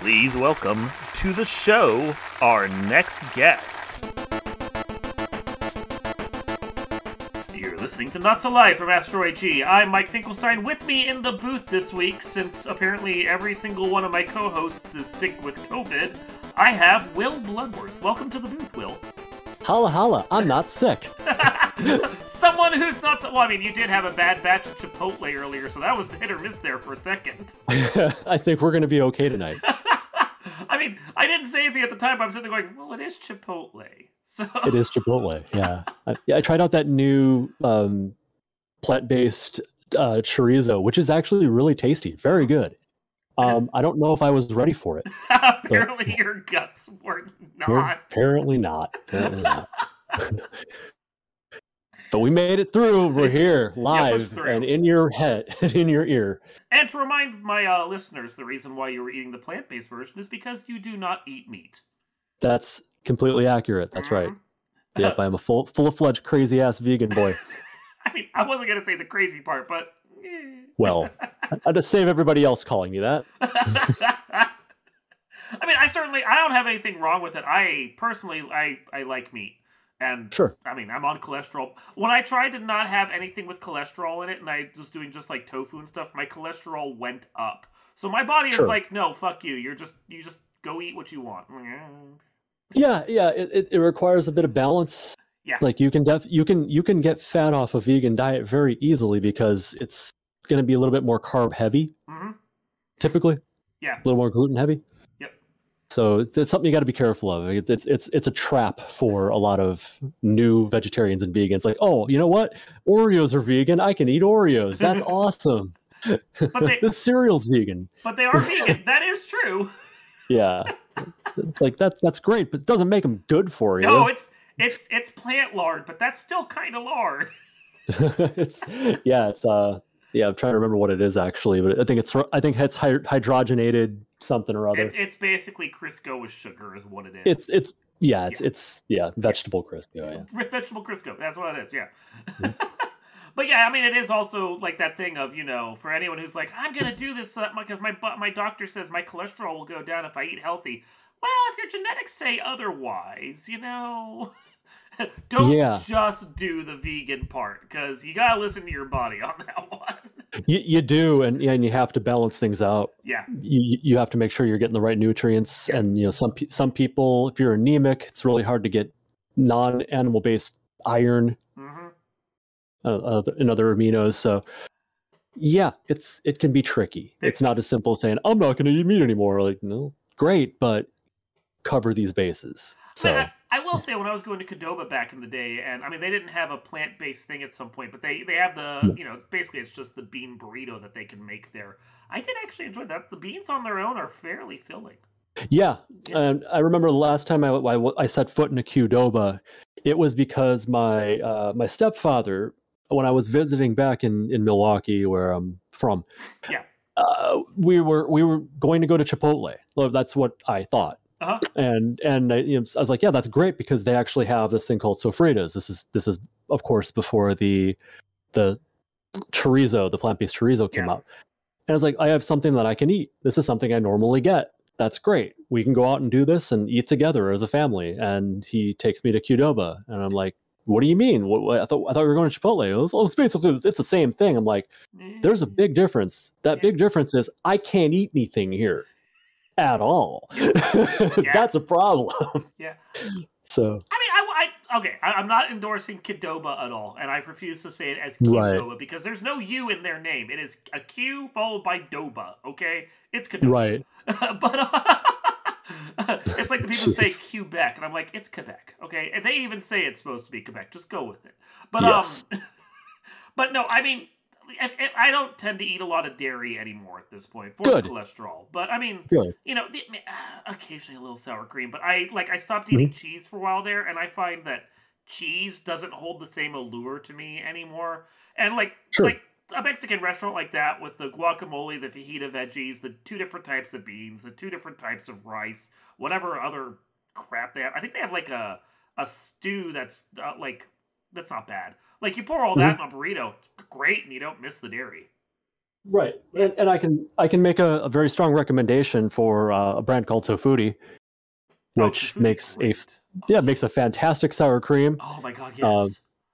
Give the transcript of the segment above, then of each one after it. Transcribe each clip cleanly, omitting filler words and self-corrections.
Please welcome to the show our next guest. You're listening to Not So Live from Asteroid G. I'm Mike Finkelstein. With me in the booth this week, since apparently every single one of my co-hosts is sick with COVID, I have Will Bloodworth. Welcome to the booth, Will. Holla holla, I'm not sick. Someone who's not so... Well, I mean, you did have a bad batch of Chipotle earlier, so that was hit or miss there for a second. I think we're going to be okay tonight. I mean, I didn't say anything at the time, but I'm sitting there going, well, it is Chipotle. So It is Chipotle, yeah. I tried out that new plant-based chorizo, which is actually really tasty. Very good. I don't know if I was ready for it. Apparently your guts were not. Apparently not. But we made it through. We're here, live, and in your head, and in your ear. And to remind my listeners, the reason why you were eating the plant-based version is because you do not eat meat. That's completely accurate. That's right. Yep, I am a full-fledged, crazy-ass vegan boy. I mean, I wasn't going to say the crazy part, but... Well, I'll just save everybody else calling me that. I mean, I don't have anything wrong with it. I personally like meat. And sure. I mean, I'm on cholesterol. When I tried to not have anything with cholesterol in it, and I was doing just like tofu and stuff, my cholesterol went up. So my body is like, no, fuck you. You just go eat what you want. Yeah. It requires a bit of balance. Yeah. Like you can get fat off a vegan diet very easily because it's going to be a little bit more carb heavy. Mm-hmm. Typically. Yeah. A little more gluten heavy. So it's something you got to be careful of. It's a trap for a lot of new vegetarians and vegans. Like, oh, you know what? Oreos are vegan. I can eat Oreos. That's awesome. The cereal's vegan. But they are vegan. That is true. Yeah, like that's great, but it doesn't make them good for you. No, it's plant lard, but that's still kind of lard. Yeah, I'm trying to remember what it is actually, but I think it's hydrogenated something or other. It's basically Crisco with sugar is what it is. It's vegetable Crisco. Yeah. Vegetable Crisco. That's what it is. Yeah. Mm-hmm. But yeah, I mean, it is also like that thing of, you know, for anyone who's like, I'm gonna do this because my doctor says my cholesterol will go down if I eat healthy. Well, if your genetics say otherwise, you know. Don't just do the vegan part, because you gotta listen to your body on that one. You do, and you have to balance things out. Yeah, you have to make sure you're getting the right nutrients, and you know some people, if you're anemic, it's really hard to get non-animal based iron and other aminos. So yeah, it can be tricky. It's not as simple as saying I'm not going to eat meat anymore. Like, no, great, but cover these bases. So. I will say, when I was going to Qdoba back in the day, and I mean, they didn't have a plant-based thing at some point, but they have the, you know, basically it's just the bean burrito that they can make there. I did actually enjoy that. The beans on their own are fairly filling. Yeah. And I remember the last time I set foot in a Qdoba, it was because my stepfather, when I was visiting back in Milwaukee, where I'm from, we were going to go to Chipotle. Well, that's what I thought. Uh-huh. And I was like, yeah, that's great, because they actually have this thing called sofritas. This is of course before the chorizo, the plant-based chorizo came out. And I was like, I have something that I can eat. This is something I normally get. That's great. We can go out and do this and eat together as a family. And he takes me to Qdoba, and I'm like, what do you mean? I thought we were going to Chipotle. It's basically it's the same thing. I'm like, there's a big difference. That big difference is I can't eat anything here at all. That's a problem. Yeah. So I mean, I'm not endorsing Qdoba at all, and I refuse to say it as Qdoba because there's no U in their name. It is a Q followed by Doba. Okay, it's Qdoba. Right. But it's like the people who say Quebec, and I'm like, it's Quebec. Okay, and they even say it's supposed to be Quebec. Just go with it. But but no, I mean, I don't tend to eat a lot of dairy anymore at this point for cholesterol. But I mean, you know, occasionally a little sour cream. But I stopped eating cheese for a while there, and I find that cheese doesn't hold the same allure to me anymore. And like a Mexican restaurant like that with the guacamole, the fajita veggies, the 2 different types of beans, the 2 different types of rice, whatever other crap they have. I think they have like a stew that's that's not bad. Like, you pour all that in a burrito, it's great, and you don't miss the dairy. Right, and I can make a very strong recommendation for a brand called Tofuti, Oh, which Tofuti's great. makes a fantastic sour cream. Oh my god, Um,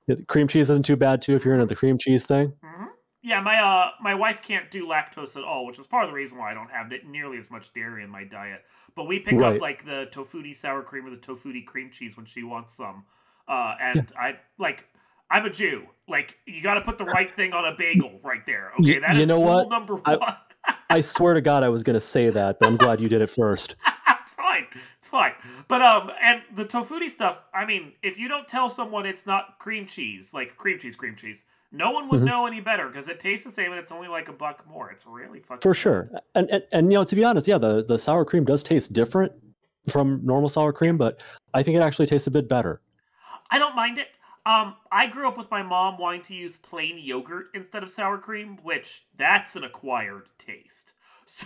yes. Cream cheese isn't too bad too if you're into the cream cheese thing. Hmm. Yeah, my wife can't do lactose at all, which is part of the reason why I don't have nearly as much dairy in my diet. But we pick up Right. like the Tofuti sour cream or the Tofuti cream cheese when she wants some. Yeah. And I like I'm a Jew. Like you got to put the right thing on a bagel right there. Okay, that You is know rule what? number one. I swear to God, I was going to say that, but I'm glad you did it first. It's fine. It's fine. But and the Tofuti stuff, I mean, if you don't tell someone it's not cream cheese, like cream cheese, no one would Mhm. know any better because it tastes the same and it's only like $1 more. It's really fucking For good. sure. And you know, to be honest, yeah, the sour cream does taste different from normal sour Yeah. cream, but I think it actually tastes a bit better. I don't mind it. I grew up with my mom wanting to use plain yogurt instead of sour cream, which that's an acquired taste. So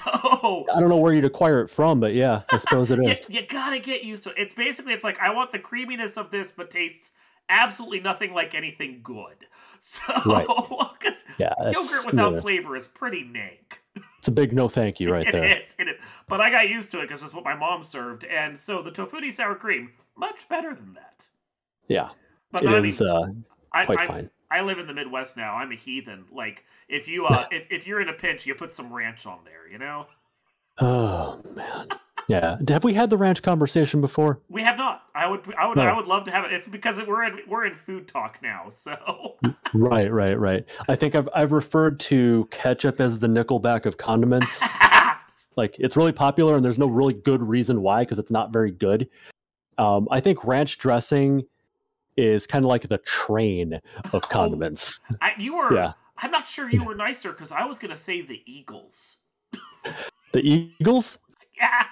I don't know where you'd acquire it from, but yeah, I suppose it you, is. you gotta get used to it. It's basically it's like I want the creaminess of this, but tastes absolutely nothing like anything good. So Right. because Yeah, yogurt without flavor is pretty nank. it's a big no thank you right there. It is. But I got used to it because that's what my mom served, and so the Tofuti sour cream much better than that. Yeah, But it I is mean, quite I fine. I live in the Midwest now. I'm a heathen. Like if you if you're in a pinch, you put some ranch on there. You know. Oh man. Yeah. Have we had the ranch conversation before? We have not. I No. would love to have it. It's because we're in food talk now. So Right. I think I've referred to ketchup as the Nickelback of condiments. Like it's really popular, and there's no really good reason why because it's not very good. I think ranch dressing is kind of like the train of oh, condiments. you were. Yeah. I'm not sure you were nicer because I was gonna say the Eagles. The Eagles? Yeah.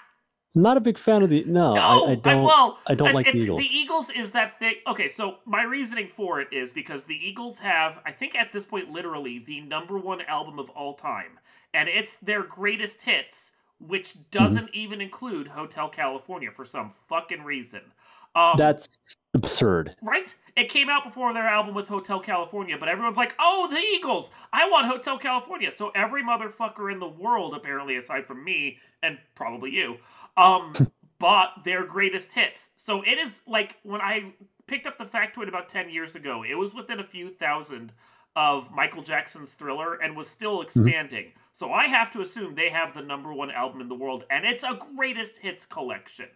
Not a big fan of the. No, I No, don't. well, I don't like the it's Eagles. the Eagles is that thing. Okay, so my reasoning for it is because the Eagles have, I think at this point, literally the #1 album of all time, and it's their greatest hits, which Mhm. doesn't even include Hotel California for some fucking reason. That's absurd. Right? It came out before their album with Hotel California, but everyone's like, "Oh, the Eagles! I want Hotel California." So every motherfucker in the world, apparently, aside from me and probably you, bought their greatest hits. So it is like when I picked up the factoid about 10 years ago, it was within a few thousand of Michael Jackson's Thriller and was still Mhm. expanding. So I have to assume they have the #1 album in the world, and it's a greatest hits collection.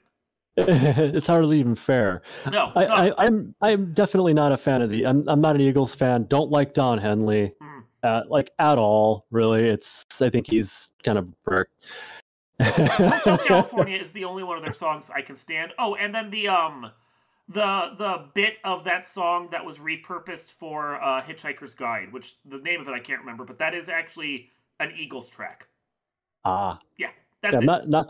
It's hardly even fair. No, it's not. I'm definitely not a fan of the. I'm not an Eagles fan. Don't like Don Henley, Mm. like at all. Really, I think he's kind of a prick. Hotel California is the only one of their songs I can stand. Oh, and then the bit of that song that was repurposed for Hitchhiker's Guide, which the name of it I can't remember, but that is actually an Eagles track. Ah, Yeah, yeah, that's I'm it. not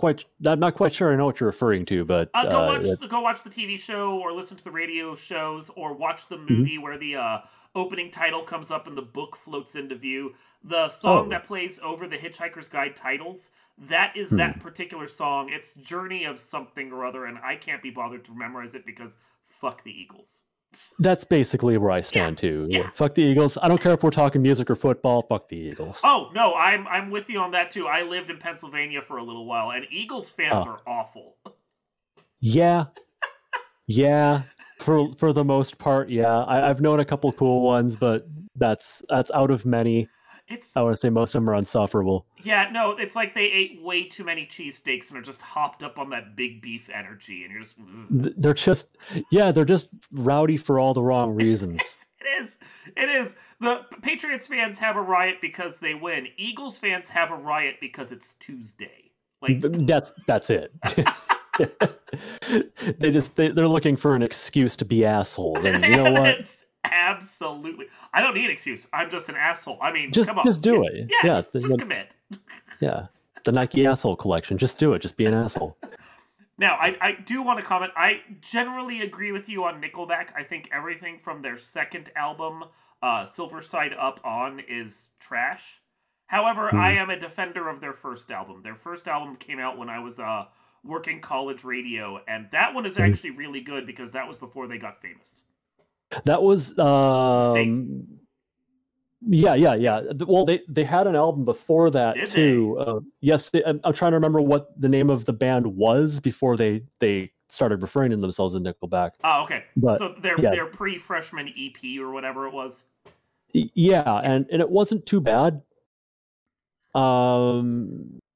quite sure I know what you're referring to, but Go watch the TV show or listen to the radio shows or watch the Mhm. movie where the opening title comes up and the book floats into view. The song Oh, that plays over the Hitchhiker's Guide titles, that is hmm. that particular song. It's Journey of something or other, and I can't be bothered to memorize it because fuck the Eagles. That's basically where I stand too. Yeah. Fuck the Eagles. I don't care if we're talking music or football. Fuck the Eagles. Oh no, I'm with you on that too. I lived in Pennsylvania for a little while, and Eagles fans Oh, are awful. yeah, yeah. For the most part, yeah. I've known a couple cool ones, but that's out of many. It's I want to say most of them are insufferable. Yeah, no, it's like they ate way too many cheesesteaks and are just hopped up on that big beef energy, and you're just. Ugh. They're just rowdy for all the wrong reasons. It is. It is. The Patriots fans have a riot because they win. Eagles fans have a riot because it's Tuesday. Like That's it. They're looking for an excuse to be assholes, and you know what? It's absolutely. I don't need an excuse. I'm just an asshole. I mean, Just come on. just do it. Yeah, just commit. Yeah, the Nike asshole collection. Just do it. Just be an asshole. Now, I do want to comment. I generally agree with you on Nickelback. I think everything from their second album, Silver Side Up On, is trash. However, I am a defender of their first album. Their first album came out when I was working college radio, and that one is actually really good because that was before they got famous. That was Yeah. Well, they had an album before that Did too. Yes, I'm trying to remember what the name of the band was before they started referring to themselves as Nickelback. Oh, okay. But So yeah, their pre-freshman EP or whatever it was. yeah, and it wasn't too bad.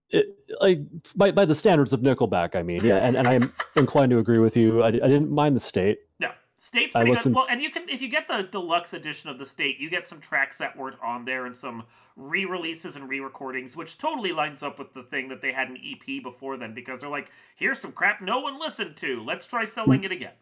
It, like by the standards of Nickelback, I mean, yeah, and I'm inclined to agree with you. I didn't mind the State. No, State's I pretty good. listened. Well, and you can, if you get the deluxe edition of the State, you get some tracks that weren't on there and some re-releases and re-recordings, which totally lines up with the thing that they had an EP before then, because they're like, here's some crap no one listened to. Let's try selling it again.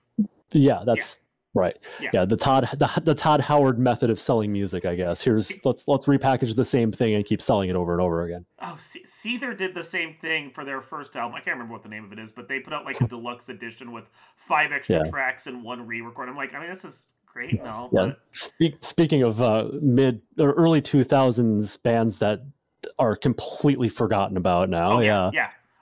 Yeah, that's right. Yeah. Yeah, the Todd Howard method of selling music, I guess. Let's repackage the same thing and keep selling it over and over again. Oh, Seether did the same thing for their first album. I can't remember what the name of it is, but they put out like a deluxe edition with 5 extra tracks and 1 re-record. I'm like, I mean, this is great and all. Yeah. But... Speaking of mid or early 2000s bands that are completely forgotten about now. Oh, yeah.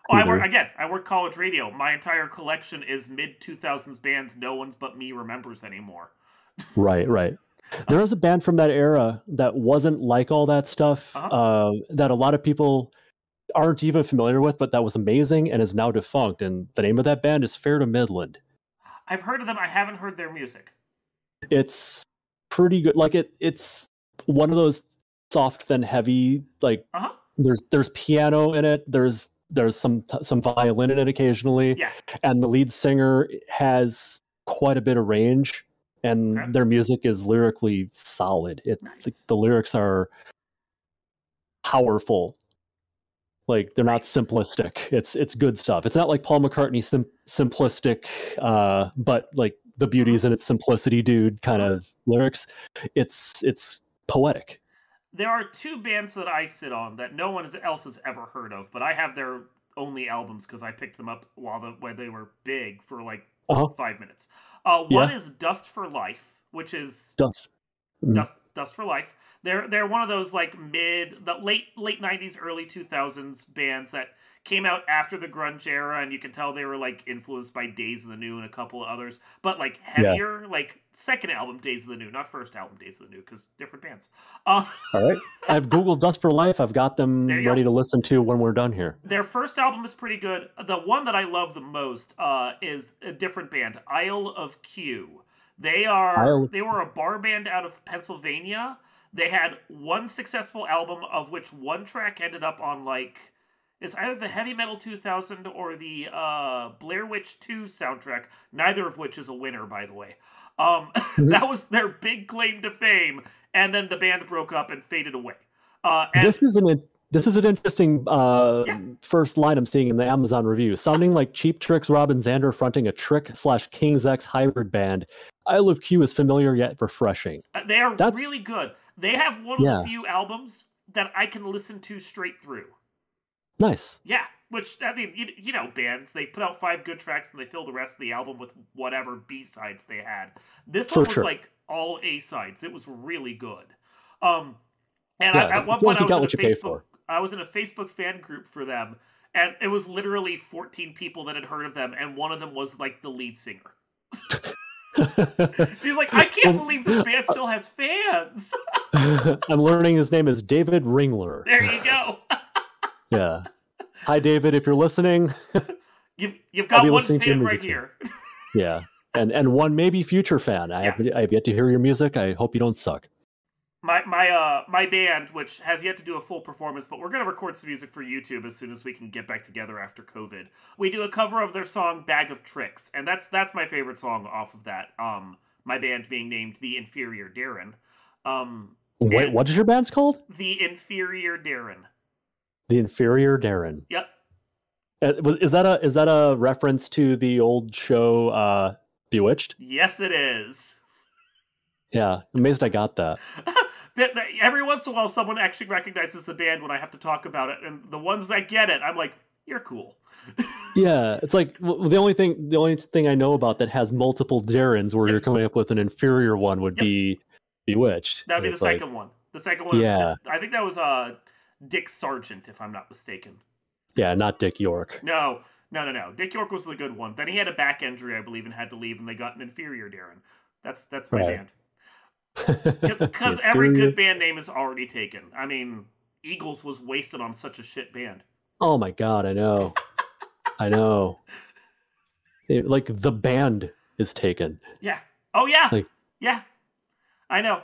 Oh, I work college radio. My entire collection is mid 2000s bands no one but me remembers anymore. Right. There was a band from that era that wasn't like all that stuff, that a lot of people aren't even familiar with, but that was amazing and is now defunct. And the name of that band is Fair to Midland. I've heard of them. I haven't heard their music. It's pretty good. Like it's one of those soft then heavy. Like there's piano in it. There's some violin in it occasionally. Yeah. And the lead singer has quite a bit of range. And their music is lyrically solid. The lyrics are powerful. Like they're not simplistic. It's good stuff. It's not like Paul McCartney simplistic, but like the beauty's in its simplicity, dude. Kind of lyrics. It's poetic. There are 2 bands that I sit on that no one else has ever heard of, but I have their only albums because I picked them up while they were big for like 5 minutes. One is Dust for Life, which is Dust for Life. They're one of those like late 90s, early 2000s bands that came out after the grunge era, and you can tell they were like influenced by Days of the New and a couple of others, but like heavier, like second album Days of the New, not first album Days of the New, because different bands. All right, I've Googled Dust for Life. I've got them ready to listen to when we're done here. Their first album is pretty good. The one that I love the most is a different band, Isle of Q. They were a bar band out of Pennsylvania. They had 1 successful album, of which 1 track ended up on like, it's either the Heavy Metal 2000 or the Blair Witch 2 soundtrack, neither of which is a winner, by the way. That was their big claim to fame, and then the band broke up and faded away. This is an interesting first line I'm seeing in the Amazon review. Sounding like Cheap Trick's Robin Zander fronting a Trick/King's X hybrid band, Isle of Q is familiar yet refreshing. They are really good. They have one of the few albums that I can listen to straight through. Nice. Yeah, which, I mean, you know bands, they put out 5 good tracks and they fill the rest of the album with whatever B-sides they had. This one was like all A-sides. It was really good. And at one point I was in a Facebook fan group for them, and it was literally 14 people that had heard of them, and one of them was like the lead singer. He's like, I can't believe this band still has fans. I'm learning his name is David Ringler. There you go. Yeah. Hi, David, if you're listening. You've got one fan right here. Yeah. And one maybe future fan. I have yet to hear your music. I hope you don't suck. My band, which has yet to do a full performance, but we're going to record some music for YouTube as soon as we can get back together after COVID. We do a cover of their song Bag of Tricks, and that's my favorite song off of that. My band being named The Inferior Darren. Wait, what is your band's called? The Inferior Darren. The Inferior Darren. Yep. Is that a reference to the old show Bewitched? Yes, it is. Yeah, amazed I got that. Every once in a while, someone actually recognizes the band when I have to talk about it, and the ones that get it, I'm like, "You're cool." Yeah, it's like the only thing I know about that has multiple Darrens, where you're coming up with an inferior one, would be Bewitched. That'd be the second one. The second one, I think that was Dick Sargent, if I'm not mistaken. Yeah, not Dick York. No. Dick York was the good one. Then he had a back injury, I believe, and had to leave, and they got an inferior Darren. That's my band. Because every good band name is already taken. I mean, Eagles was wasted on such a shit band. Oh my god, I know. I know. Like the band is taken. Yeah. Oh yeah. Like, yeah. I know.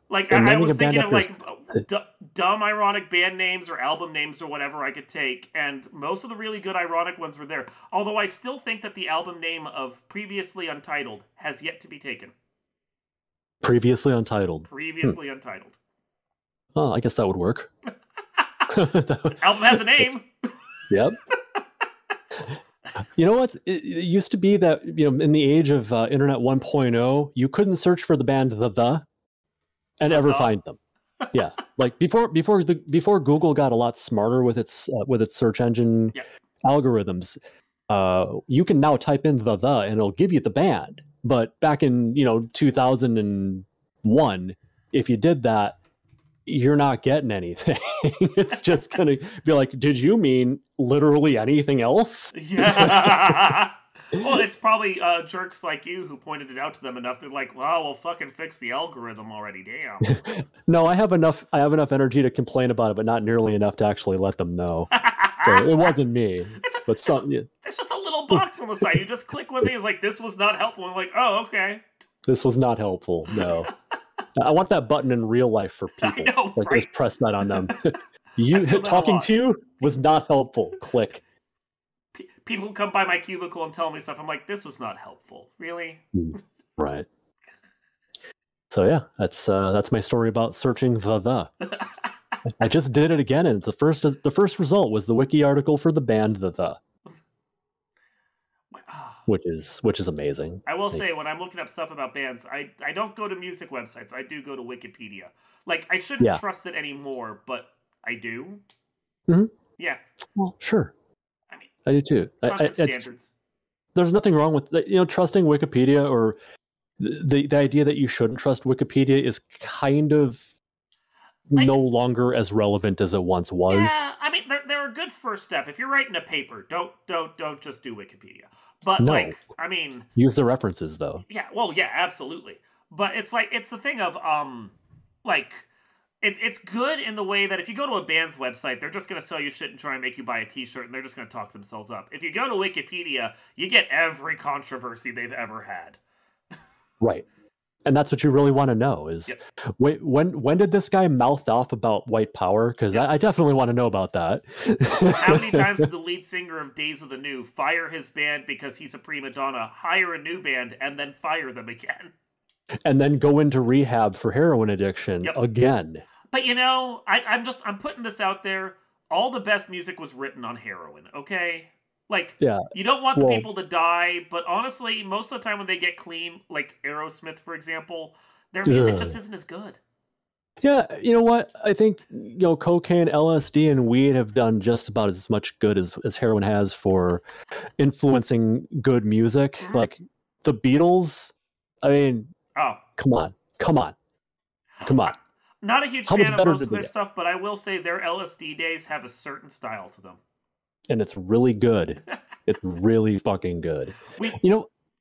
Like I naming was a band thinking of like after dumb ironic band names or album names or whatever I could take, and most of the really good ironic ones were there. Although I still think that the album name of Previously Untitled has yet to be taken. Previously Untitled. Previously Untitled. Oh, I guess that would work. The album has a name. Yep. You know what? It used to be that, in the age of Internet 1.0, you couldn't search for the band The and ever find them. Yeah, like before Google got a lot smarter with its search engine algorithms. You can now type in the and it'll give you the band. But back in 2001, if you did that, you're not getting anything. It's just gonna be like, did you mean literally anything else? Yeah. Well, it's probably jerks like you who pointed it out to them enough. They're like, "Well, we'll fucking fix the algorithm already." Damn. No, I have enough energy to complain about it, but not nearly enough to actually let them know. So it wasn't me. It's just a little box on the side. You just click one thing. It's like, this was not helpful. I'm like, oh, okay. This was not helpful. No. I want that button in real life for people. I know, like, right? Just press that on them. You talking to you was not helpful. Click. People come by my cubicle and tell me stuff. I'm like, this was not helpful. Really? Right. So yeah, that's my story about searching the. I just did it again, and the first result was the wiki article for the band the. Which is amazing. I will say, when I'm looking up stuff about bands, I don't go to music websites. I do go to Wikipedia. Like, I shouldn't trust it anymore, but I do. Mm-hmm. Yeah. Well, sure. I mean, I do too. standards. There's nothing wrong with trusting Wikipedia, or the idea that you shouldn't trust Wikipedia is kind of no longer as relevant as it once was. Yeah, I mean, they're a good first step. If you're writing a paper, don't just do Wikipedia. But I mean, use the references though. Yeah, well, yeah, absolutely. But it's the thing of it's good in the way that if you go to a band's website, they're just going to sell you shit and try and make you buy a t-shirt, and they're just going to talk themselves up. If you go to Wikipedia, you get every controversy they've ever had. Right. And that's what you really want to know is, wait, when did this guy mouth off about white power? Because I definitely want to know about that. How many times did the lead singer of Days of the New fire his band because he's a prima donna, hire a new band, and then fire them again? And then go into rehab for heroin addiction again. But I'm putting this out there. All the best music was written on heroin, okay? Like, you don't want the people to die, but honestly, most of the time when they get clean, like Aerosmith, for example, their music just isn't as good. Yeah, you know what? I think, cocaine, LSD, and weed have done just about as much good as heroin has for influencing good music. Mm-hmm. Like, the Beatles, I mean, come on. Not a huge fan of most of their stuff, but I will say their LSD days have a certain style to them. And it's really good. It's really fucking good.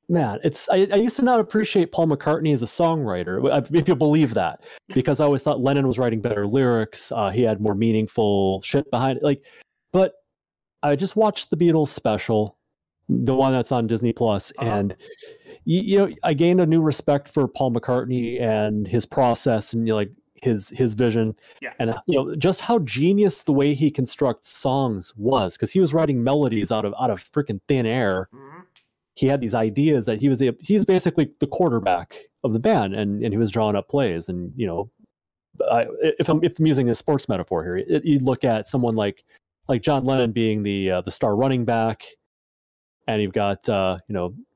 Man, I used to not appreciate Paul McCartney as a songwriter, if you believe that, because I always thought Lennon was writing better lyrics. He had more meaningful shit behind it. But I just watched the Beatles special, the one that's on Disney Plus, and I gained a new respect for Paul McCartney and his process, and his vision, and just how genius the way he constructs songs was, because he was writing melodies out of freaking thin air. Mm-hmm. He had these ideas that he's basically the quarterback of the band, and he was drawing up plays. And if I'm using a sports metaphor here, you look at someone like John Lennon being the star running back, and you've got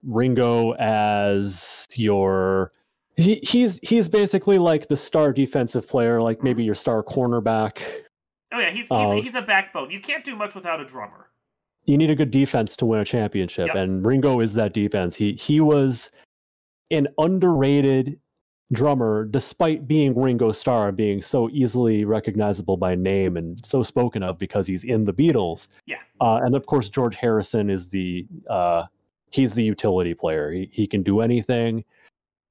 Ringo as your He's basically like the star defensive player, like maybe your star cornerback. Oh yeah, he's a backbone. You can't do much without a drummer. You need a good defense to win a championship, and Ringo is that defense. He was an underrated drummer, despite being Ringo Starr and being so easily recognizable by name and so spoken of because he's in the Beatles. Yeah, and of course George Harrison is he's the utility player. He can do anything.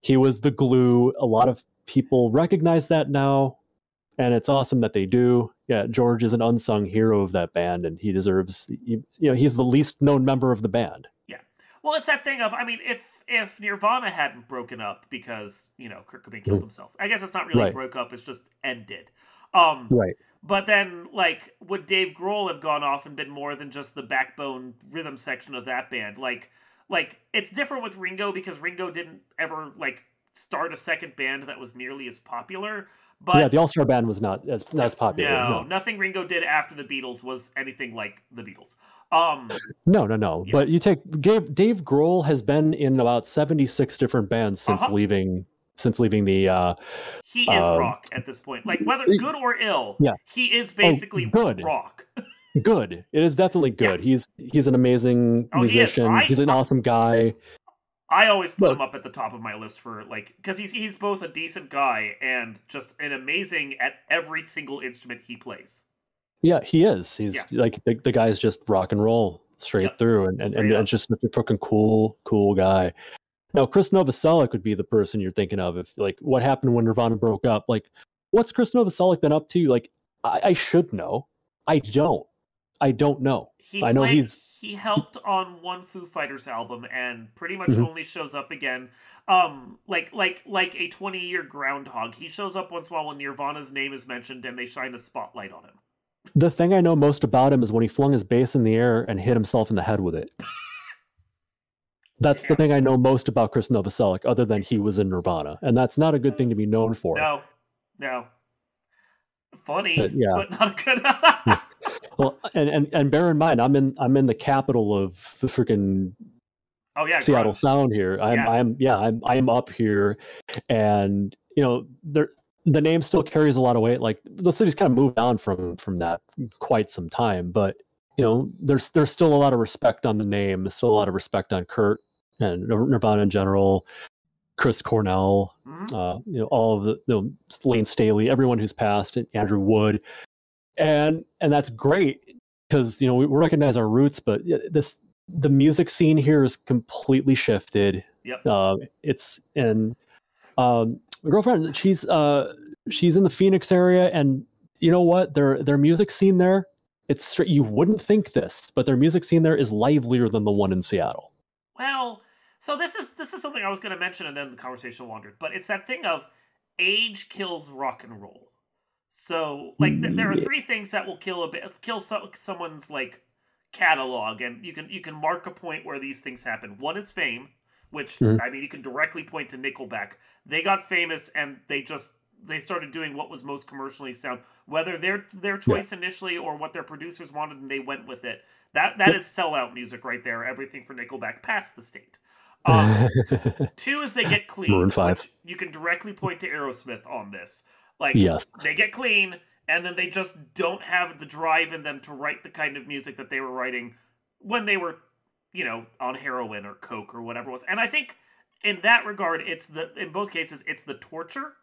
He was the glue. A lot of people recognize that now, and it's awesome that they do. Yeah, George is an unsung hero of that band, and he deserves, he's the least known member of the band. Yeah. Well, it's that thing of, I mean, if Nirvana hadn't broken up because, Kurt Cobain killed himself, I guess it's not really broke up, it's just ended. Right. But then, like, would Dave Grohl have gone off and been more than just the backbone rhythm section of that band? Like it's different with Ringo because Ringo didn't ever, like, start a second band that was nearly as popular. But yeah, the All-Star Band was not as popular. No, nothing Ringo did after the Beatles was anything like the Beatles. No. Yeah. But you take Dave Grohl has been in about 76 different bands since leaving the. He is rock at this point. Like, whether good or ill, he is basically good. Rock. Good. It is definitely good. Yeah. He's an amazing musician. He's an awesome guy. I always put him up at the top of my list for, like, because he's both a decent guy and just an amazing at every single instrument he plays. Yeah, he is. He's like the guy's just rock and roll straight through, and just a fucking cool guy. Now, Chris Novoselic would be the person you're thinking of if, like, what happened when Nirvana broke up. Like, what's Chris Novoselic been up to? Like, I should know. I don't know. I know he helped on one Foo Fighters album and pretty much only shows up again. Like a 20-year groundhog. He shows up once in a while when Nirvana's name is mentioned and they shine a spotlight on him. The thing I know most about him is when he flung his bass in the air and hit himself in the head with it. That's the thing I know most about Chris Novoselic, other than he was in Nirvana. And that's not a good thing to be known for. No. Funny, but not good. Well, and bear in mind, I'm in the capital of the freaking Seattle Sound here. I'm up here, and the name still carries a lot of weight. Like, the city's kind of moved on from that quite some time, but there's still a lot of respect on the name. There's still a lot of respect on Kurt and Nirvana in general. Chris Cornell, all of the Lane Staley, everyone who's passed, Andrew Wood. And that's great because we recognize our roots, but the music scene here is completely shifted. Yep. My girlfriend, she's in the Phoenix area, and you know what? Their music scene there, you wouldn't think this, but their music scene there is livelier than the one in Seattle. Well, so this is something I was going to mention, and then the conversation wandered. But it's that thing of age kills rock and roll. So, like, there are three things that will kill someone's, like, catalog, and you can mark a point where these things happen. One is fame, which I mean, you can directly point to Nickelback. They got famous, and they started doing what was most commercially sound, whether their choice initially or what their producers wanted, and they went with it. That is sellout music right there. Everything for Nickelback past the state. Two is they get clean. Maroon 5. You can directly point to Aerosmith on this. Like, they get clean, and then they just don't have the drive in them to write the kind of music that they were writing when they were, on heroin or coke or whatever it was. And I think in that regard, in both cases, it's the torture.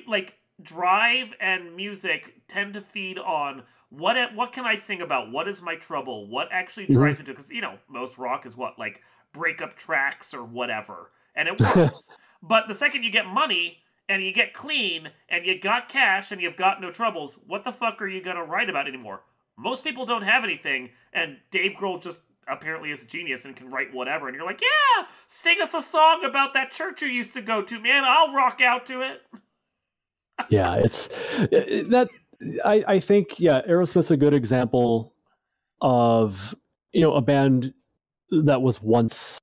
Like, drive and music tend to feed on what can I sing about? What is my trouble? What actually drives me to? Because, most rock is what, like, breakup tracks or whatever. And it works. But the second you get money, and you get clean, and you got cash, and you've got no troubles, what the fuck are you going to write about anymore? Most people don't have anything, and Dave Grohl just apparently is a genius and can write whatever, and you're like, yeah, sing us a song about that church you used to go to, man, I'll rock out to it. Yeah, I think, Aerosmith's a good example of, a band that was once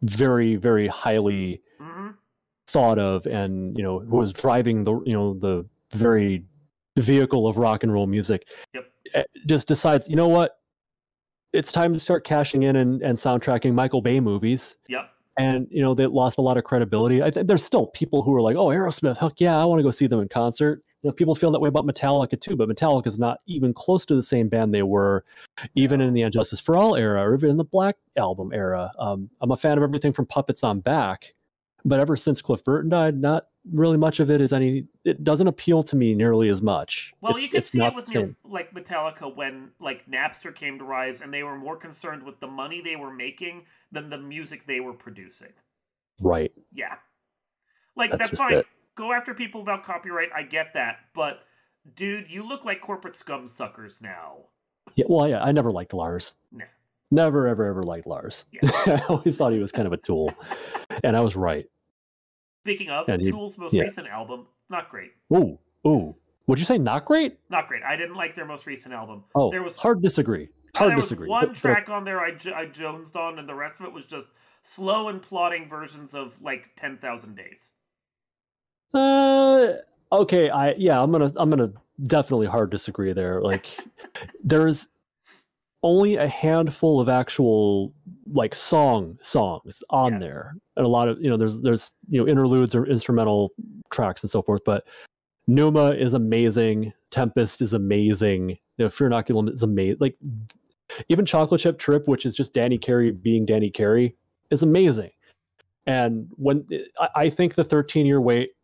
very, very highly thought of, and who was driving the very vehicle of rock and roll music. Just decides, what, it's time to start cashing in and soundtracking Michael Bay movies. And they lost a lot of credibility. I think there's still people who are like, oh, Aerosmith, heck yeah, I want to go see them in concert. People feel that way about Metallica too, but Metallica is not even close to the same band they were even in the Injustice for All era, or even in the Black Album era. I'm a fan of everything from Puppets on Back, but ever since Cliff Burton died, not really much of it doesn't appeal to me nearly as much. Well, you can see it with like Metallica when, like, Napster came to rise, and they were more concerned with the money they were making than the music they were producing. Right. Yeah. Like, that's fine. go after people about copyright. I get that, but dude, you look like corporate scum suckers now. Yeah, well, yeah, I never liked Lars. Nah. Never, ever liked Lars. Yeah. I always thought he was kind of a tool, and I was right. Speaking of, Tool's most recent album, not great. Ooh. Would you say not great? Not great. I didn't like their most recent album. Oh, there was hard disagree. Hard disagree. One track on there I jonesed on, and the rest of it was just slow and plodding versions of like 10,000 Days. Okay. I'm gonna definitely hard disagree there. Like, there's only a handful of actual like songs on there, and a lot of there's interludes or instrumental tracks and so forth, but Numa is amazing. Tempest is amazing. Fear Inoculum is amazing. Like, even Chocolate Chip Trip, which is just Danny Carey being Danny Carey, is amazing. And when I think the 13-year wait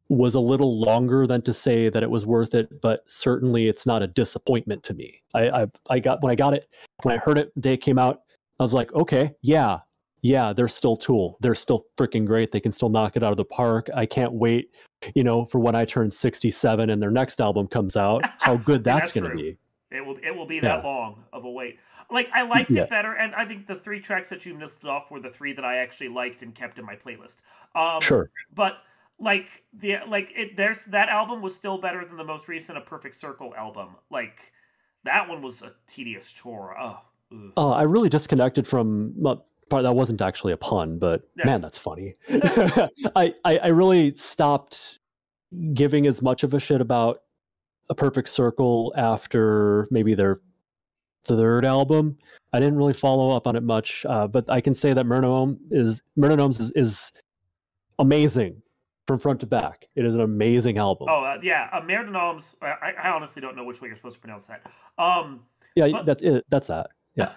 was a little longer than to say that it was worth it, but certainly it's not a disappointment to me. When I heard it the day it came out, I was like, okay, yeah, they're still Tool. They're still freaking great. They can still knock it out of the park. I can't wait, for when I turn 67 and their next album comes out, how good that's going to be. It will be that long of a wait. Like, I liked it better, and I think the 3 tracks that you listed off were the 3 that I actually liked and kept in my playlist. Sure. But that album was still better than the most recent A Perfect Circle album. Like, that one was a tedious chore. I really disconnected from. That wasn't actually a pun, but man, that's funny. I really stopped giving as much of a shit about A Perfect Circle after maybe their 3rd album. I didn't really follow up on it much, but I can say that Myrna Gnomes is amazing from front to back. It is an amazing album. Myrna Gnomes. I honestly don't know which way you're supposed to pronounce that. That's it. That's that. Yeah.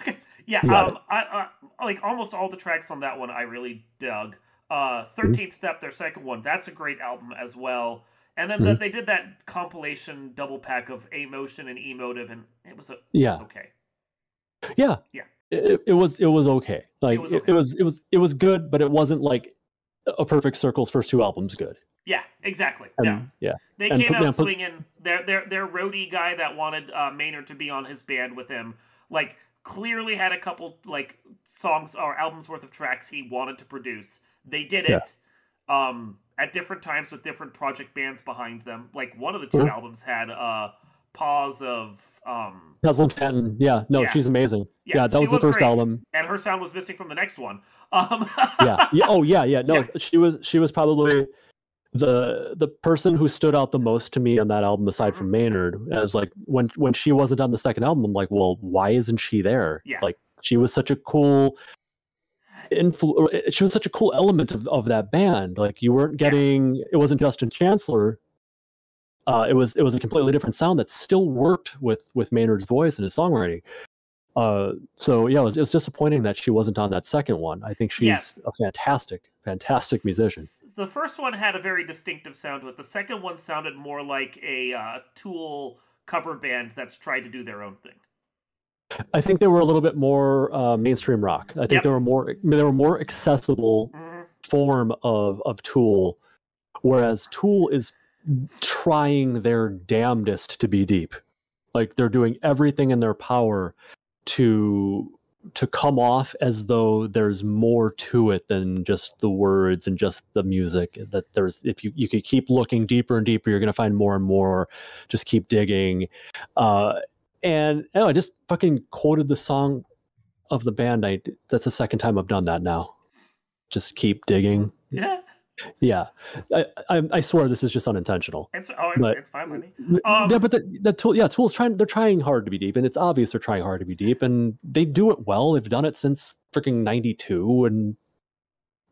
I like almost all the tracks on that one I really dug. 13th Step, their second one, that's a great album as well. And then they did that compilation double pack of A-Motion and Emotive, and it was okay. Yeah. It was okay. Like, it was good, but it wasn't like A Perfect Circle's first 2 albums good. Yeah, exactly. Yeah. They came out swinging. Their roadie guy that wanted Maynard to be on his band with him, like, clearly had a couple like songs or albums worth of tracks he wanted to produce. They did it at different times with different project bands behind them. Like, one of the 2 albums had Pause of Puzzle Canton. She's amazing. That was the first great album, and her sound was missing from the next one. She was probably the person who stood out the most to me on that album, aside from Maynard. As like, when she wasn't on the second album, I'm like, well, why isn't she there? Like, she was such a cool she was such a cool element of that band. Like, you weren't getting it wasn't Justin Chancellor. It was a completely different sound that still worked with Maynard's voice and his songwriting. It was disappointing that she wasn't on that second one. I think she's a fantastic musician. The first one had a very distinctive sound to it. The second one sounded more like a Tool cover band that's tried to do their own thing. I think they were a little bit more mainstream rock. I think they were more accessible form of Tool, whereas Tool is trying their damnedest to be deep. Like, they're doing everything in their power to come off as though there's more to it than just the words and just the music. That there's, if you could keep looking deeper and deeper, you're going to find more and more. Just keep digging. And I just fucking quoted the song of the band. That's the second time I've done that now. Just keep digging. Yeah. I swear this is just unintentional. It's fine with me. But the Tool's they're trying hard to be deep, and it's obvious they're trying hard to be deep, and they do it well. They've done it since freaking 92, and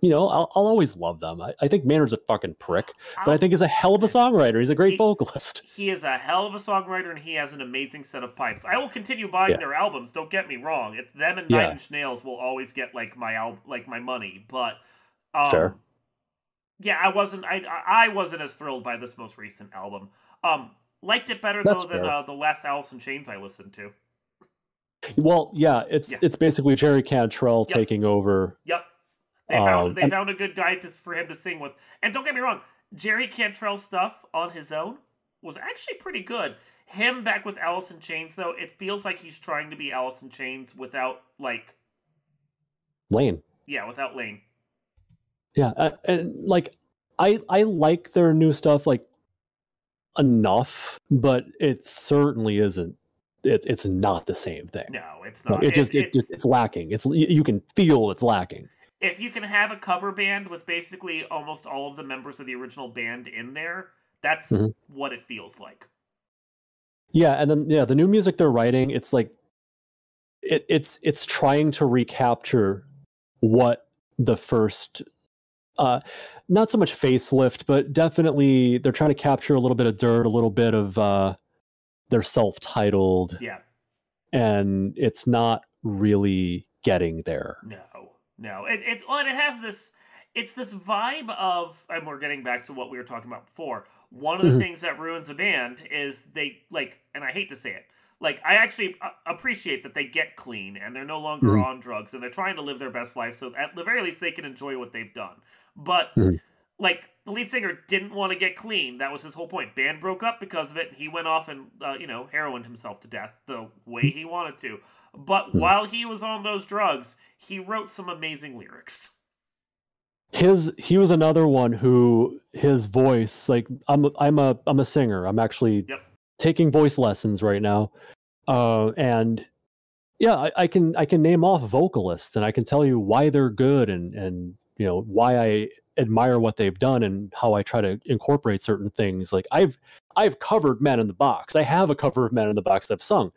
I'll always love them. I think Maynard's a fucking prick, but I think he's a hell of a songwriter. He's a great vocalist. He is a hell of a songwriter, and he has an amazing set of pipes. I will continue buying their albums. Don't get me wrong. Them and Nine Inch Nails will always get like my money, but fair. Yeah, I wasn't as thrilled by this most recent album. Liked it better than the last Alice in Chains I listened to. Well, it's basically Jerry Cantrell taking over. Yep. They found a good guy for him to sing with. And don't get me wrong, Jerry Cantrell's stuff on his own was actually pretty good. Him back with Alice in Chains, though, it feels like he's trying to be Alice in Chains without, like... Lane. Yeah, without Lane. Yeah, and like, I like their new stuff, like, enough, but it certainly isn't. It's not the same thing. No, it's not. It's lacking. You can feel it's lacking. If you can have a cover band with basically almost all of the members of the original band in there, that's what it feels like. Yeah, and then the new music they're writing, it's like it's trying to recapture what the first not so much facelift, but definitely they're trying to capture a little bit of dirt, a little bit of their self-titled. Yeah. And it's not really getting there. No. It has this, it's this vibe of, and we're getting back to what we were talking about before. One of the things that ruins a band is they, like, and I hate to say it, like, I actually appreciate that they get clean and they're no longer on drugs and they're trying to live their best life, so at the very least they can enjoy what they've done. But like, the lead singer didn't want to get clean. That was his whole point. Band broke up because of it. He went off and heroined himself to death the way he wanted to. But while he was on those drugs, he wrote some amazing lyrics. He was another one who his voice, like, I'm a singer. I'm actually taking voice lessons right now, and yeah, I can name off vocalists and I can tell you why they're good and why I admire what they've done and how I try to incorporate certain things. Like I've covered Man in the Box. I have a cover of Man in the Box I've sung,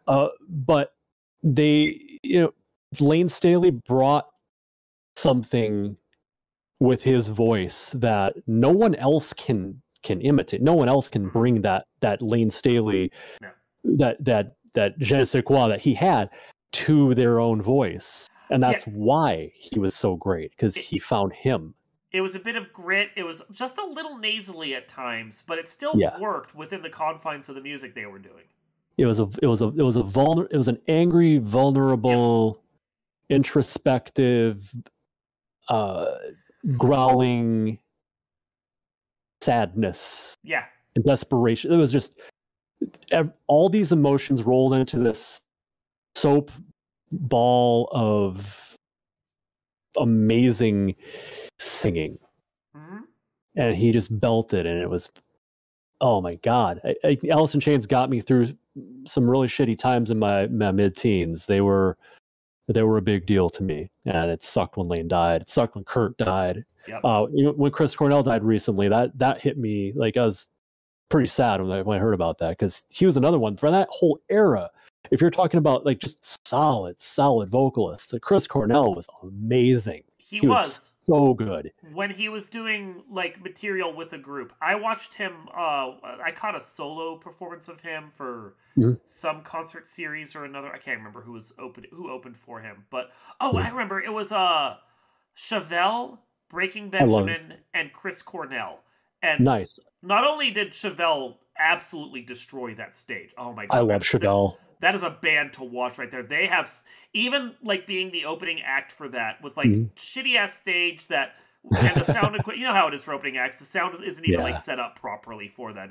but they, Lane Staley brought something with his voice that no one else can imitate. No one else can bring that Lane Staley, that je ne sais quoi that he had to their own voice. And that's why he was so great, because he found him. It was a bit of grit. It was just a little nasally at times, but it still worked within the confines of the music they were doing. It was an angry, vulnerable, introspective, growling sadness. Yeah. And desperation. It was just all these emotions rolled into this soap ball of amazing singing. And he just belted, and it was, oh my God. Alice in Chains got me through some really shitty times in my mid-teens. They were a big deal to me, and it sucked when Lane died. It sucked when Kurt died. When Chris Cornell died recently, that hit me. Like, I was pretty sad when I heard about that, because he was another one for that whole era. If you're talking about like just solid vocalists, Chris Cornell was amazing. He was so good when he was doing like material with a group. I watched him. I caught a solo performance of him for some concert series or another. I can't remember who opened for him, but I remember it was Chevelle, Breaking Benjamin, and Chris Cornell. And nice. Not only did Chevelle absolutely destroy that stage. Oh my God, I love Chevelle. That is a band to watch right there. They have, even like being the opening act for that, with like shitty ass stage that, and the sound equipment, you know how it is for opening acts, the sound isn't even like set up properly for them,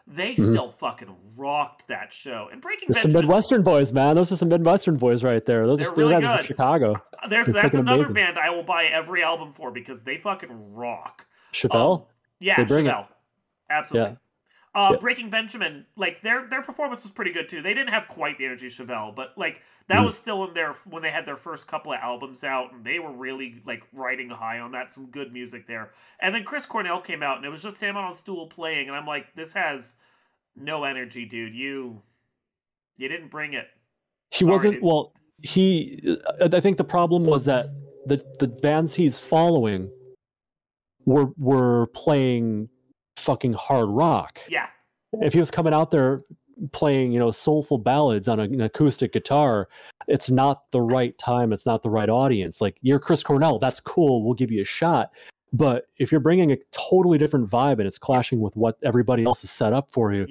They still fucking rocked that show. And Breaking Benjamin, some Midwestern boys, man. Those are some Midwestern boys right there. Those are really guys from Chicago. That's another amazing band I will buy every album for, because they fucking rock. Chevelle? Chevelle. Absolutely. Yeah. Breaking Benjamin, like their performance was pretty good too. They didn't have quite the energy of Chevelle, but like that was still in there when they had their first couple of albums out, and they were really like riding high on that. Some good music there. And then Chris Cornell came out, and it was just him on a stool playing, and I'm like, this has no energy, dude. You didn't bring it. He wasn't. Dude. Well, I think the problem was that the bands he's following were playing fucking hard rock. Yeah. If he was coming out there playing, soulful ballads on an acoustic guitar, it's not the right time. It's not the right audience. Like, you're Chris Cornell. That's cool. We'll give you a shot. But if you're bringing a totally different vibe and it's clashing with what everybody else has set up for you,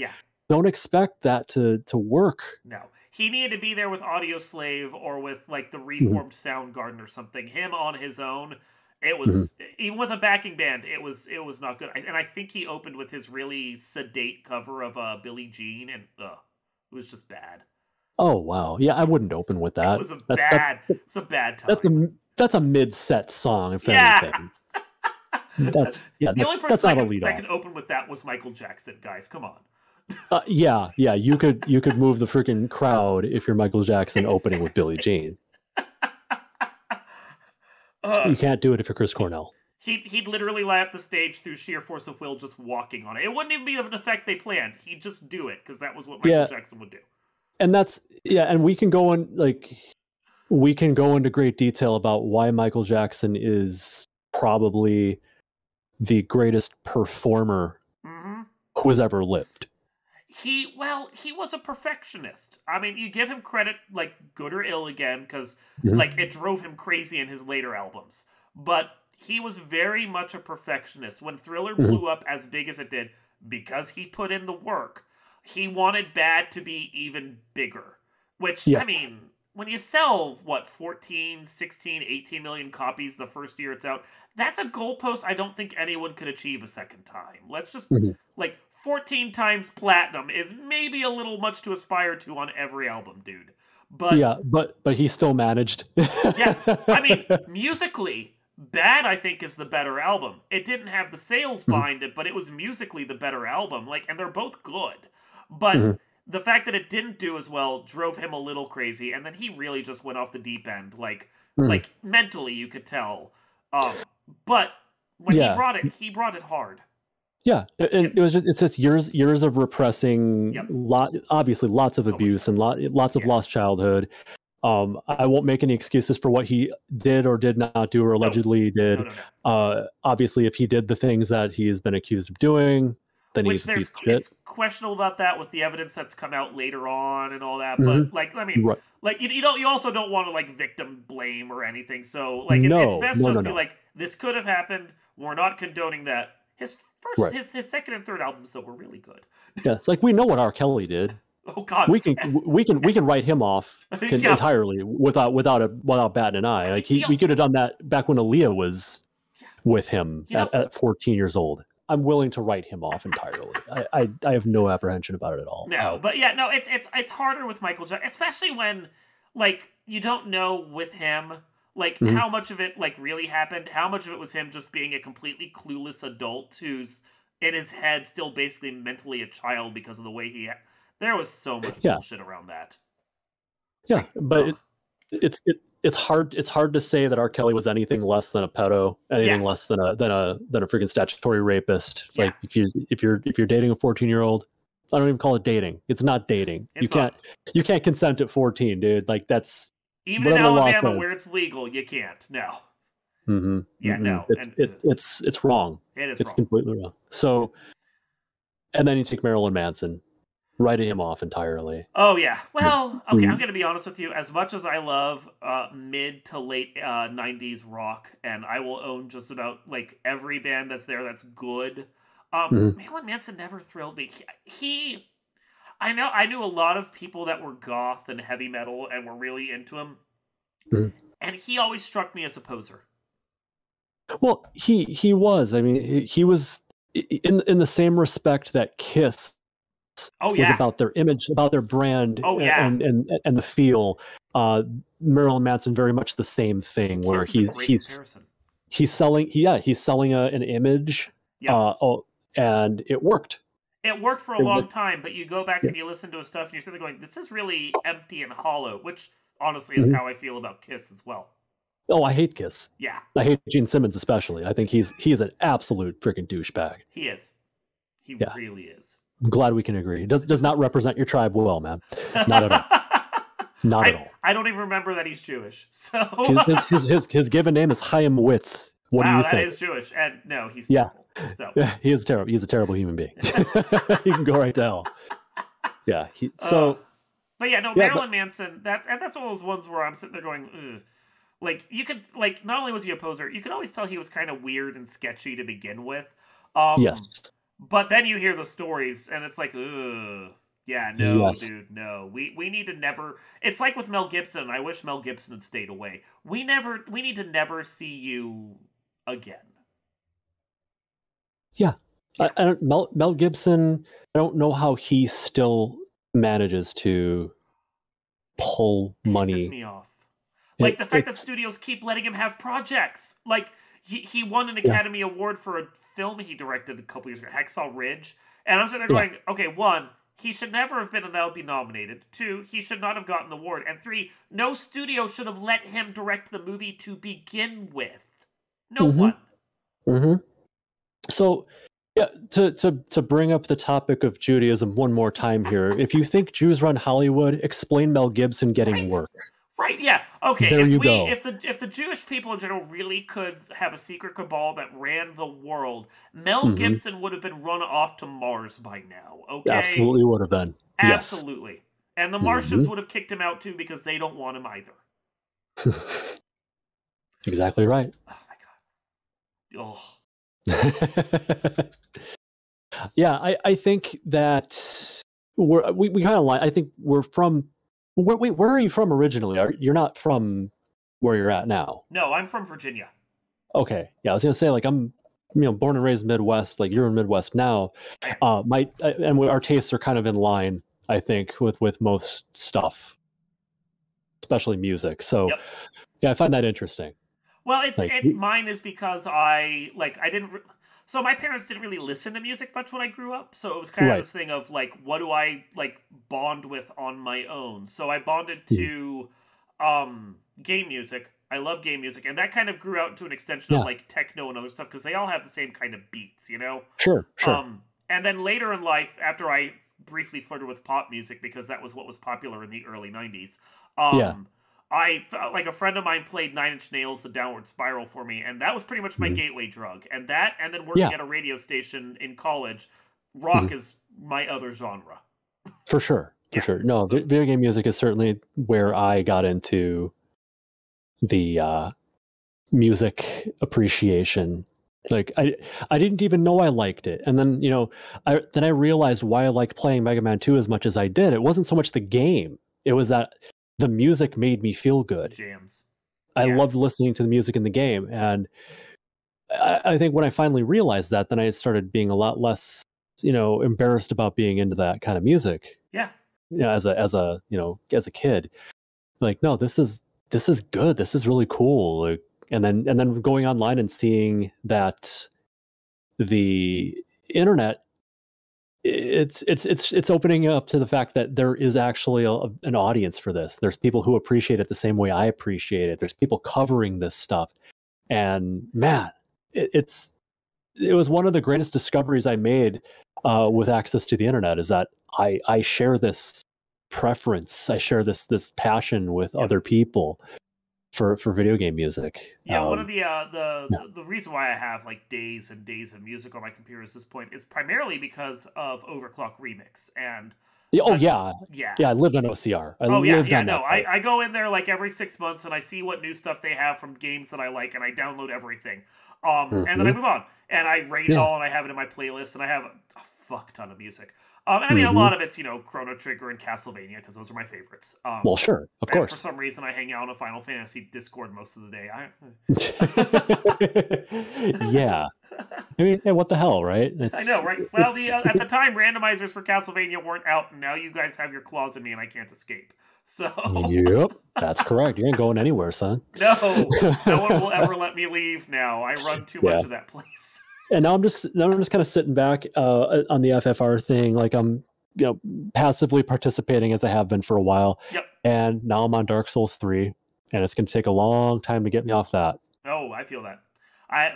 don't expect that to work. No. He needed to be there with Audio Slave or with like the Reformed Soundgarden or something. Him on his own, It Mhm. was even with a backing band, it was not good. And I think he opened with his really sedate cover of Billie Jean, and it was just bad. Oh wow, yeah, I wouldn't open with It that. was a That's bad that's time. a that's a mid-set song, if Yeah. anything. That's yeah, The only that's person not a lead that off. can open with that was Michael Jackson, guys. Come on. Yeah, yeah, you could move the freaking crowd if you're Michael Jackson opening with Billie Exactly. Jean. Uh, You can't do it if you're Chris Cornell. he'd literally light up the stage through sheer force of will, just walking on it. It wouldn't even be an effect they planned. He'd just do it because that was what Michael Yeah, Jackson would do. and that's yeah, and we can go into great detail about why Michael Jackson is probably the greatest performer Mm-hmm. who has ever lived. He was a perfectionist. I mean, you give him credit, like good or ill again, because Mhm. like it drove him crazy in his later albums. But he was very much a perfectionist. When Thriller Mhm. blew up as big as it did, because he put in the work, he wanted Bad to be even bigger. Which, I Yes. mean, when you sell, what, 14, 16, 18 million copies the first year it's out, that's a goalpost I don't think anyone could achieve a second time. Let's just, Mhm. like, 14 times platinum is maybe a little much to aspire to on every album, dude. But Yeah, but he still managed. yeah, I mean, musically, Bad I think is the better album. It didn't have the sales Mhm. behind it, but it was musically the better album. Like, and they're both good. But Mhm. the fact that it didn't do as well drove him a little crazy, and then he really just went off the deep end. Mhm. Like mentally, you could tell. But when Yeah, he brought it hard. yeah, and It, it's just years of repressing, yep, obviously lots of so much abuse stuff. and lots of Yeah, lost childhood. I won't make any excuses for what he did or did not do or no, allegedly no, did. no, no. Obviously, if he did the things that he has been accused of doing, then Which he's a piece there's of shit. it's questionable about that with the evidence that's come out later on and all that. But Mhm. like, I mean, Right? like you don't, you also don't want to like victim blame or anything. So like, it's No, best no, no, just be no. like, this could have happened. We're not condoning that. Right? His second and third albums though were really good. Yeah, it's like we know what R. Kelly did. Oh God, We can write him off yeah, entirely without batting an eye. Like the we could have done that back when Aaliyah was with him you know at 14 years old. I'm willing to write him off entirely. I have no apprehension about it at all. no, but yeah, no, it's harder with Michael Jackson, especially when like you don't know with him like Mhm. how much of it like really happened, how much of it was him just being a completely clueless adult who's in his head still basically mentally a child because of the way there was so much Yeah, bullshit around that. yeah, Like, but ugh, it's hard to say that R. Kelly was anything less than a pedo, yeah, anything less than a freaking statutory rapist. yeah, Like if you're dating a 14-year-old, I don't even call it dating. It's not dating. it's not. You can't consent at 14, dude. Like that's Even in whatever the law Alabama says. where it's legal, you can't. No, Mm-hmm, yeah, mm-mm. no, and It's wrong. it is It's wrong. completely wrong. So, and then you take Marilyn Manson, writing him off entirely. Oh yeah. Well, okay. I'm Who, gonna be honest with you. As much as I love mid to late '90s rock, and I will own just about like every band that's there that's good. mhm, Marilyn Manson never thrilled me. I knew a lot of people that were goth and heavy metal and were really into him, mhm. and he always struck me as a poser. Well, he was. I mean, he was in the same respect that Kiss Oh was yeah. about their image, about their brand, Oh yeah. and the feel. Marilyn Manson very much the same thing, where Kiss is a great comparison. he's selling he's selling an image, Yep. and it worked. It worked for a It long worked. time, but you go back Yeah. and you listen to his stuff and you're sitting there going, this is really empty and hollow, which honestly is Mhm. how I feel about Kiss as well. Oh, I hate Kiss. Yeah, I hate Gene Simmons especially. I think he's an absolute freaking douchebag. he is. He Yeah, really is. I'm glad we can agree. Does not represent your tribe well, man. Not at all. Not at all. I don't even remember that he's Jewish. So His given name is Chaim Witz. What do wow, you that think? is Jewish. And no, he's Yeah, terrible. So he is terrible. He's a terrible human being. He can go right to hell. Yeah. uh, but yeah, no, Yeah, Marilyn Manson, that's one of those ones where I'm sitting there going, ugh. Like you could like not only was he a poser, you could always tell he was kind of weird and sketchy to begin with. yes, But then you hear the stories and it's like, ugh. Yeah, no, yes. dude, no. We need to never. It's like with Mel Gibson. I wish Mel Gibson had stayed away. We need to never see you again. Yeah. Mel Gibson, I don't know how he still manages to pull money. Pisses me off. Like the fact that studios keep letting him have projects. Like he won an Academy Award for a film he directed a couple years ago, Hacksaw Ridge. And I'm sitting there going, okay, one, he should never have been allowed to be nominated. Two, he should not have gotten the award. And three, no studio should have let him direct the movie to begin with. No one. Mm-hmm. So, yeah, to bring up the topic of Judaism one more time here, if you think Jews run Hollywood, explain Mel Gibson getting work. Right, yeah. Okay, there you go. If the Jewish people in general really could have a secret cabal that ran the world, Mel Gibson would have been run off to Mars by now, okay? Absolutely would have been. Absolutely. Yes. And the Martians would have kicked him out too because they don't want him either. Exactly right. Oh my god. Yeah, I think that we kind of I think we're from. Where are you from originally? You're not from where you're at now. No, I'm from Virginia. Okay, yeah, I was gonna say like I'm, born and raised Midwest. Like you're in Midwest now. And our tastes are kind of in line, I think, with most stuff, especially music. So, yeah, I find that interesting. Well, mine is because I didn't. So my parents didn't really listen to music much when I grew up. So it was kind of this thing of like, what do I bond with on my own? So I bonded to game music. I love game music, and that kind of grew out into an extension of like techno and other stuff because they all have the same kind of beats, Sure. And then later in life, after I briefly flirted with pop music because that was what was popular in the early '90s. I like a friend of mine played Nine Inch Nails' The Downward Spiral for me, and that was pretty much my gateway drug. And then working at a radio station in college, rock is my other genre. For sure. No, video game music is certainly where I got into the music appreciation. Like I didn't even know I liked it, and then I realized why I liked playing Mega Man 2 as much as I did. It wasn't so much the game; it was that the music made me feel good. Jams. I loved listening to the music in the game, and I think when I finally realized that, then I started being a lot less, embarrassed about being into that kind of music. Yeah. As a kid, like, no, this is good. This is really cool. Like, and then going online and seeing that the internet, it's opening up to the fact that there is actually an audience for this. There's people who appreciate it the same way I appreciate it. There's people covering this stuff, and man, it was one of the greatest discoveries I made with access to the internet. Is that I share this preference, I share this passion with other people for video game music. Yeah, one of the reason why I have like days and days of music on my computer at this point is primarily because of Overclock Remix and. I lived on OCR. I go in there like every 6 months and I see what new stuff they have from games that I like and I download everything. And then I move on and I rate it all and I have it in my playlist and I have a fuck ton of music. And I mean, a lot of it's, Chrono Trigger and Castlevania, because those are my favorites. Well, sure, of course. For some reason, I hang out on a Final Fantasy Discord most of the day. Yeah. I mean, what the hell, right? I know, right? Well, at the time, randomizers for Castlevania weren't out, and now you guys have your claws in me, and I can't escape. So. Yep, that's correct. You ain't going anywhere, son. No one will ever let me leave now. I run too much of that place. And now I'm just kind of sitting back on the FFR thing, like I'm passively participating as I have been for a while. Yep. And now I'm on Dark Souls 3, and it's going to take a long time to get me off that. Oh, I feel that.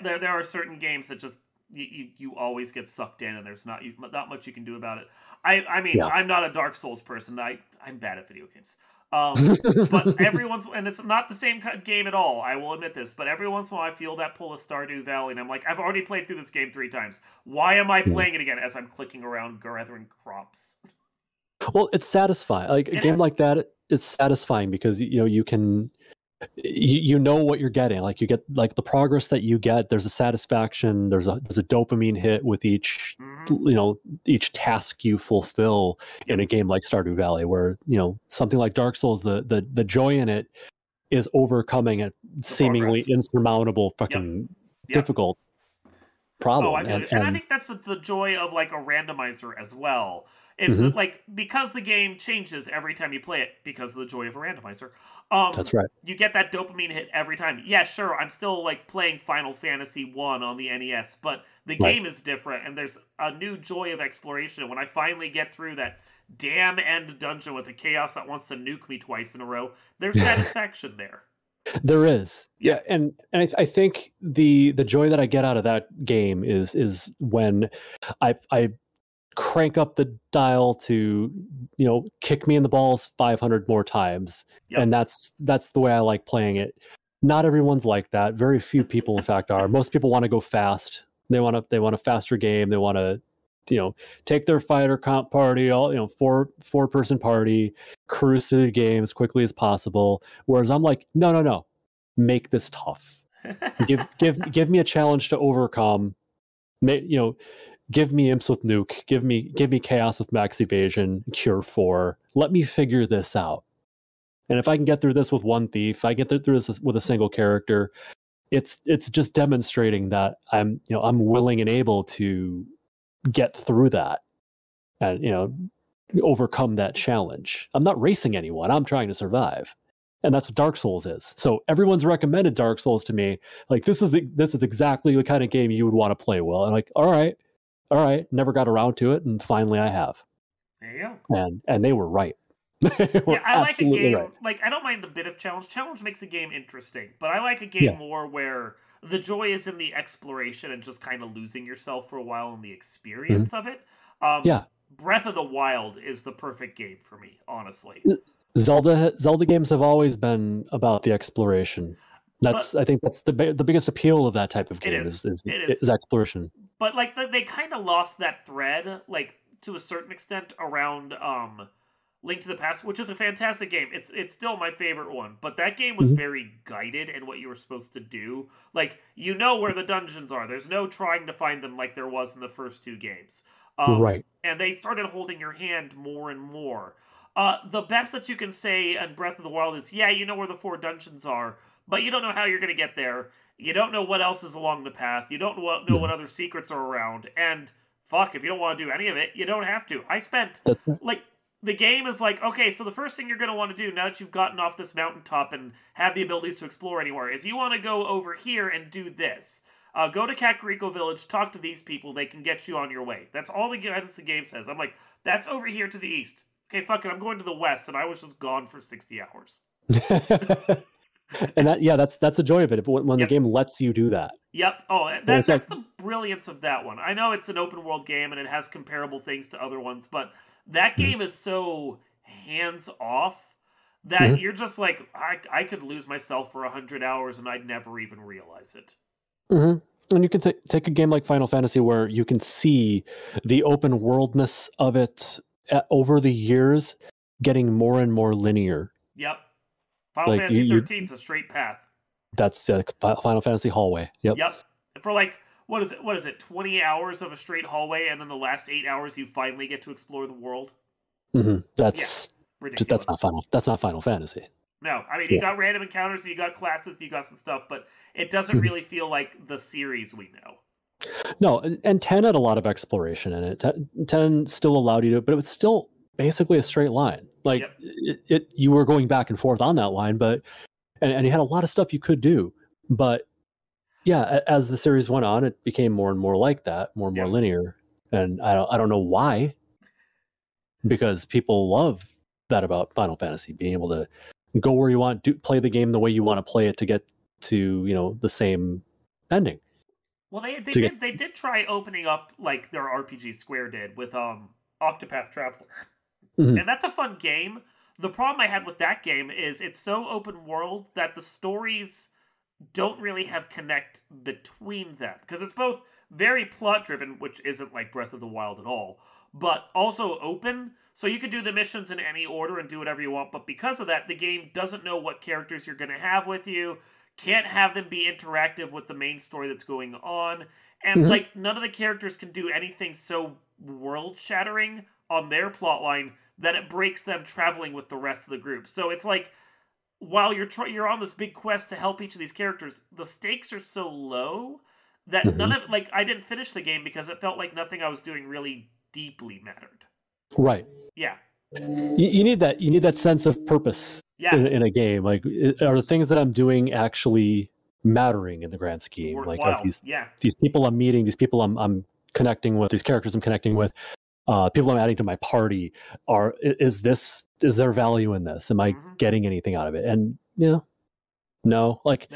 There are certain games that just you always get sucked in, and there's not much you can do about it. I mean, I'm not a Dark Souls person. I'm bad at video games. But and it's not the same kind of game at all, I will admit this, but every once in a while I feel that pull of Stardew Valley, and I'm like, I've already played through this game 3 times. Why am I playing it again as I'm clicking around gathering crops? Well, it's satisfying. Like a game like that is satisfying because you can what you're getting. Like you get like the progress that you get. There's a satisfaction. There's a dopamine hit with each each task you fulfill in a game like Stardew Valley, where something like Dark Souls, the joy in it is overcoming a seemingly insurmountable fucking difficult Oh, I problem. feel you. And I think that's the joy of like a randomizer as well. It's Mhm, that like because the game changes every time you play it because of the joy of a randomizer. that's right. You get that dopamine hit every time. Yeah, sure, I'm still like playing Final Fantasy 1 on the NES, but the Right. game is different and there's a new joy of exploration. When I finally get through that damn end dungeon with the chaos that wants to nuke me twice in a row, there's satisfaction there. There is. Yeah. Yeah, and I think the joy that I get out of that game is when I crank up the dial to, kick me in the balls 500 more times, Yep. and that's the way I like playing it. Not everyone's like that. Very few people, in fact, are. Most people want to go fast. They want a faster game. They want to, take their fighter comp party, all, four person party, cruise through the game as quickly as possible. Whereas I'm like, no, make this tough. Give me a challenge to overcome. Give me imps with nuke. Give me chaos with max evasion. Cure 4. Let me figure this out. And if I can get through this with one thief, I get through this with a single character. It's just demonstrating that I'm willing and able to get through that and overcome that challenge. I'm not racing anyone. I'm trying to survive. And that's what Dark Souls is. So everyone's recommended Dark Souls to me. Like, this is exactly the kind of game you would want to play, Will. And I'm like, all right, never got around to it, and finally I have. There you go. And they were right. They were Yeah, I like a absolutely game right. like I don't mind a bit of challenge. Challenge makes the game interesting, but I like a game Yeah. more where the joy is in the exploration and just kind of losing yourself for a while in the Mhm. experience of it. Um, Yeah. Breath of the Wild is the perfect game for me, honestly. Zelda games have always been about the exploration. But I think that's the biggest appeal of that type of it game is, is is, it is. is exploration. But like they kind of lost that thread, like to a certain extent, around Link to the Past, which is a fantastic game. It's still my favorite one, but that game was Mhm. very guided in what you were supposed to do. Like you know where the dungeons are. There's no trying to find them like there was in the first two games. Right. And they started holding your hand more and more. The best that you can say in Breath of the Wild is, yeah, you know where the four dungeons are, but you don't know how you're going to get there. You don't know what else is along the path. You don't know what Mhm. other secrets are around. And fuck, if you don't want to do any of it, you don't have to. I spent That's right. like the game is like, okay, so the first thing you're going to want to do now that you've gotten off this mountaintop and have the abilities to explore anywhere is you want to go over here and do this. Go to Kakariko Village, talk to these people, they can get you on your way. That's all the guidance the game says. I'm like, that's over here to the east. Okay, fuck it, I'm going to the west, and I was just gone for 60 hours. And that's the joy of it. When the Yep. game lets you do that. Yep. Oh, And that's it's like, the brilliance of that one. I know it's an open world game and it has comparable things to other ones, but that Mhm. game is so hands off that Mhm. you're just like, I could lose myself for 100 hours and I'd never even realize it. Mhm. And you can take a game like Final Fantasy where you can see the open worldness of it over the years getting more and more linear. Yep. Final Like Fantasy 13 is a straight path. that's Final Fantasy hallway. Yep. Yep. For like, what is it, 20 hours of a straight hallway, and then the last 8 hours you finally get to explore the world? Mm-hmm. Yeah. That's Ridiculous. That's not Final Fantasy. No, I mean, you Yeah. got random encounters, and you got classes, and you got some stuff, but it doesn't Mhm. really feel like the series we know. No, and 10 had a lot of exploration in it. 10 still allowed you to, but it was still basically a straight line. Like Yep. you were going back and forth on that line, but and you had a lot of stuff you could do. But yeah, as the series went on, it became more and more like that, more and more Yep. linear. And I don't know why, because people love that about Final Fantasy, being able to go where you want, play the game the way you want to play it to get to the same ending. Well, they To get did try opening up like their RPG Square did with Octopath Traveler, Mhm. and that's a fun game. The problem I had with that game is it's so open world that the stories don't really have connect between them because it's both very plot driven, which isn't like Breath of the Wild at all, but also open. So you can do the missions in any order and do whatever you want. But because of that, the game doesn't know what characters you're going to have with you. Can't have them be interactive with the main story that's going on. And Mhm. like none of the characters can do anything so world shattering on their plotline that it breaks them traveling with the rest of the group. So it's like while you're on this big quest to help each of these characters, the stakes are so low that none of like I didn't finish the game because it felt like nothing I was doing really deeply mattered. Right. Yeah. You need that. You need that sense of purpose in a game. Like, are the things that I'm doing actually mattering in the grand scheme? Worthwhile. Like, are these people I'm meeting, these people I'm connecting with, these characters I'm connecting with, people I'm adding to my party, is there value in this? Am I getting anything out of it? And no. Like,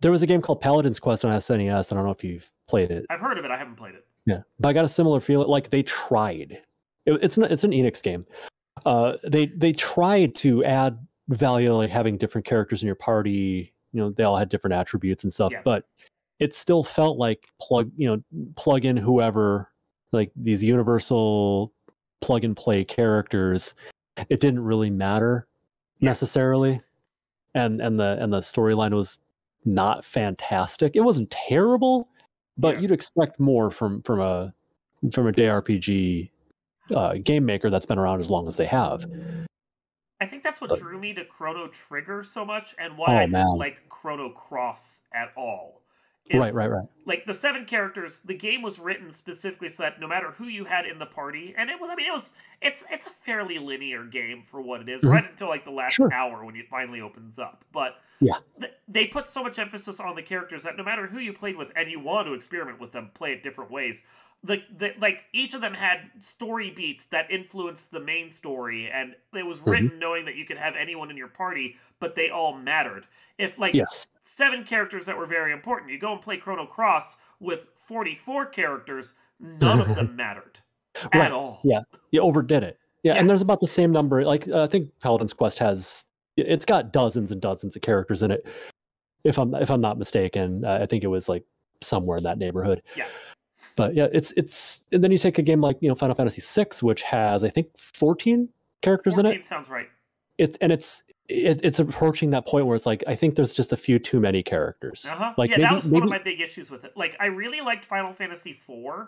there was a game called Paladin's Quest on SNES. I don't know if you've played it. I've heard of it. I haven't played it. Yeah, but I got a similar feeling. Like, they tried. It's an Enix game. They tried to add value, like having different characters in your party. They all had different attributes and stuff, but it still felt like plug in whoever, like these universal plug and play characters. It didn't really matter necessarily, and the storyline was not fantastic. It wasn't terrible, but you'd expect more from a JRPG game maker that's been around as long as they have. I think that's what drew me to Chrono Trigger so much, and why I didn't like Chrono Cross at all. Right. Like, the 7 characters, the game was written specifically so that no matter who you had in the party, and it's a fairly linear game for what it is, right until like the last hour when it finally opens up. But they put so much emphasis on the characters that no matter who you played with, and you want to experiment with them, play it different ways, like each of them had story beats that influenced the main story, and it was written knowing that you could have anyone in your party, but they all mattered. If 7 characters that were very important, you go and play Chrono Cross with 44 characters, none of them mattered at all. Yeah, you overdid it. Yeah, and there's about the same number. Like, I think Paladin's Quest it's got dozens and dozens of characters in it. If I'm not mistaken, I think it was like somewhere in that neighborhood. Yeah. But yeah, it's and then you take a game like Final Fantasy VI, which has I think 14 characters in it. 14 sounds right. It's approaching that point where it's like I think there's just a few too many characters. Like, that was one of my big issues with it. Like, I really liked Final Fantasy IV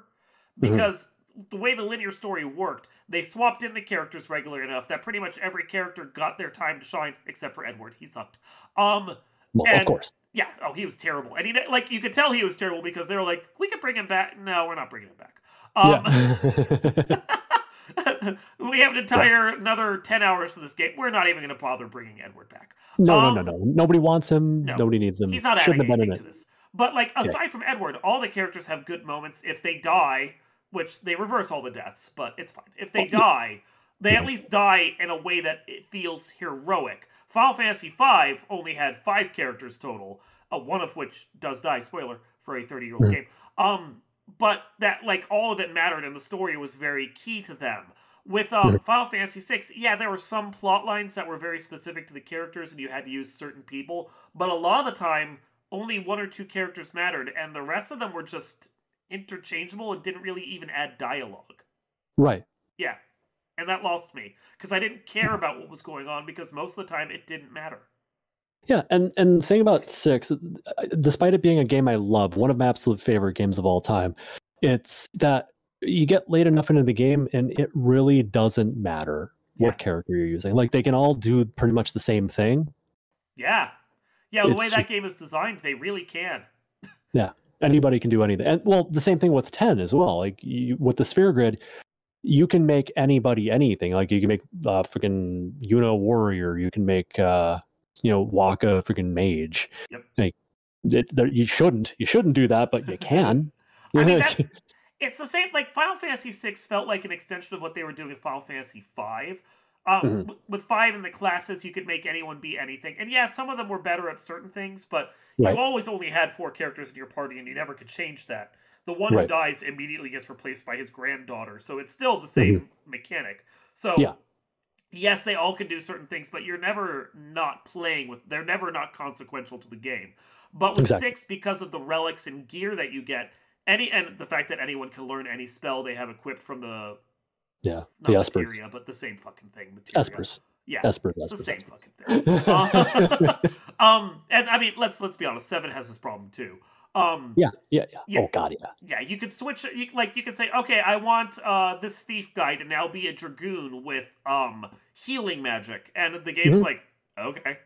because the way the linear story worked, they swapped in the characters regularly enough that pretty much every character got their time to shine, except for Edward. He sucked. Well, of course. Yeah. Oh, he was terrible, and you could tell he was terrible because they were like, "We could bring him back." No, we're not bringing him back. We have another 10 hours to this game. We're not even going to bother bringing Edward back. No. Nobody wants him. No. Nobody needs him. He's not adding anything to this. But like, aside from Edward, all the characters have good moments. If they die, which they reverse all the deaths, but it's fine. If they die, they at least die in a way that it feels heroic. Final Fantasy V only had 5 characters total, one of which does die, spoiler, for a 30-year-old game. But that, like, all of it mattered, and the story was very key to them. With Final Fantasy VI, there were some plot lines that were very specific to the characters, and you had to use certain people, but a lot of the time, only 1 or 2 characters mattered, and the rest of them were just interchangeable and didn't really even add dialogue. Right. Yeah. And that lost me, because I didn't care about what was going on, because most of the time it didn't matter. Yeah, and the thing about 6, despite it being a game I love, one of my absolute favorite games of all time, it's that you get late enough into the game and it really doesn't matter what character you're using. Like, they can all do pretty much the same thing. Yeah. Yeah, the way that game is designed, they really can. Yeah, anybody can do anything. And, well, the same thing with 10 as well. Like, with the Sphere Grid, you can make anybody anything. Like, you can make freaking Yuna warrior. You can make Waka freaking mage. Yep. Like, you shouldn't do that, but you can. I mean, it's the same. Like, Final Fantasy VI felt like an extension of what they were doing with Final Fantasy V. With 5 in the classes, you could make anyone be anything. And yeah, some of them were better at certain things, but you always only had 4 characters in your party, and you never could change that. The one who dies immediately gets replaced by his granddaughter, so it's still the same mechanic. So, yes, they all can do certain things, but you're never not playing with... They're never not consequential to the game. But with 6, because of the relics and gear that you get, and the fact that anyone can learn any spell they have equipped from the... Yeah, the Espers. Materia, but the same fucking thing. Materia. Espers. Yeah, Espers, it's the same fucking thing. And I mean, let's be honest, 7 has this problem too. Yeah. Oh god, yeah. Yeah, you could switch. You could say, okay, I want this thief guy to now be a dragoon with healing magic, and the game's like, okay,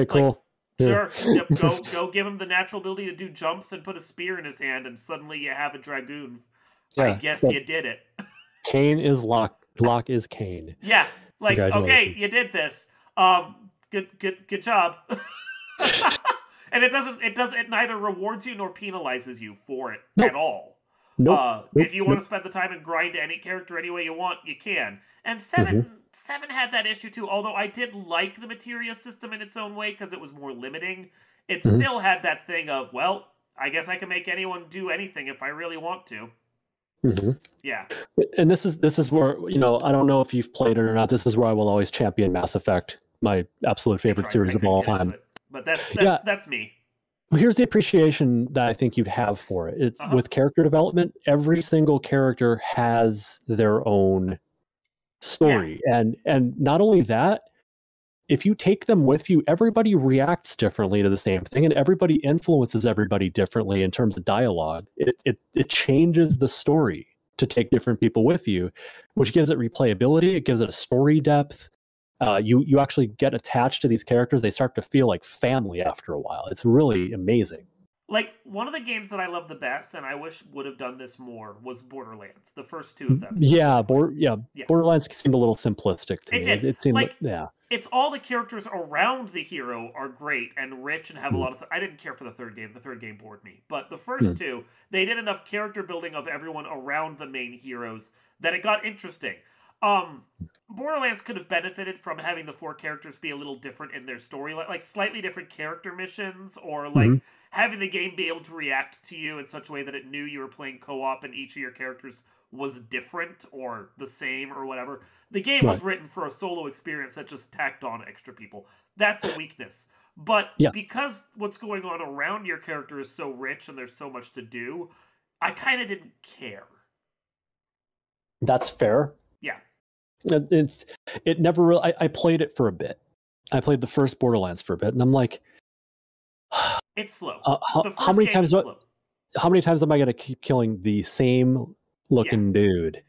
cool. Sure. Yep. Go give him the natural ability to do jumps and put a spear in his hand, and suddenly you have a dragoon. Yeah, I guess you did it. Kane is Locke. Locke is Kane. Yeah. Like, okay, you did this. Good job. And it neither rewards you nor penalizes you for it at all. If you want to spend the time and grind any character any way you want, you can. And 7 had that issue too, although I did like the materia system in its own way because it was more limiting. It still had that thing of, well, I guess I can make anyone do anything if I really want to. Yeah. And this is where, I don't know if you've played it or not. This is where I will always champion Mass Effect, my absolute favorite series of all time. But that's me. Well, here's the appreciation that I think you'd have for it. It's with character development, every single character has their own story. Yeah. And not only that, if you take them with you, everybody reacts differently to the same thing, and everybody influences everybody differently in terms of dialogue. It changes the story to take different people with you, which gives it replayability. It gives it a story depth. You actually get attached to these characters. They start to feel like family after a while. It's really amazing. Like, one of the games that I love the best, and I wish would have done this more, was Borderlands. The first 2 of them. Yeah, Borderlands seemed a little simplistic to me. It seemed like it's all the characters around the hero are great and rich and have a lot of stuff. I didn't care for the third game. The third game bored me. But the first 2, they did enough character building of everyone around the main heroes that it got interesting. Borderlands could have benefited from having the 4 characters be a little different in their story, like slightly different character missions, or like having the game be able to react to you in such a way that it knew you were playing co-op and each of your characters was different or the same or whatever. The game was written for a solo experience that just tacked on extra people. That's a weakness. But because what's going on around your character is so rich and there's so much to do, I kind of didn't care. That's fair. Yeah. It never really, I played it for a bit. I played the first Borderlands for a bit, and I'm like, it's slow. How many times am I going to keep killing the same looking dude?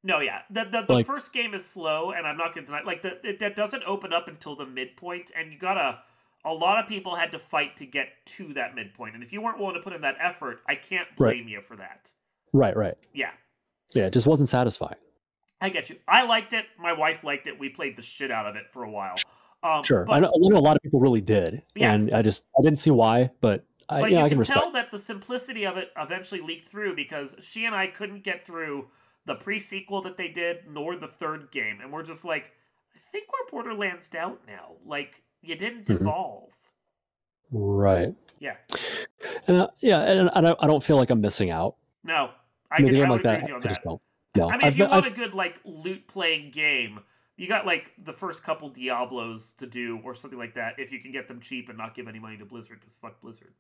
No, the first game is slow, and I'm not going to deny. Like, that doesn't open up until the midpoint, and a lot of people had to fight to get to that midpoint, and if you weren't willing to put in that effort, I can't blame you for that. Right. Yeah. Yeah, it just wasn't satisfying. I get you. I liked it. My wife liked it. We played the shit out of it for a while. Sure. I know a lot of people really did. Yeah. And I didn't see why, but I can respect. Tell that the simplicity of it eventually leaked through because she and I couldn't get through the pre-sequel that they did, nor the third game. And we're just like, I think we're Borderlands out now. Like, you didn't evolve. Right. Yeah. And I don't feel like I'm missing out. No. I would agree with you on that. I just don't. No. I mean, if you want a good, like, loot-playing game, you got, like, the first couple Diablos to do, or something like that, if you can get them cheap and not give any money to Blizzard, because fuck Blizzard.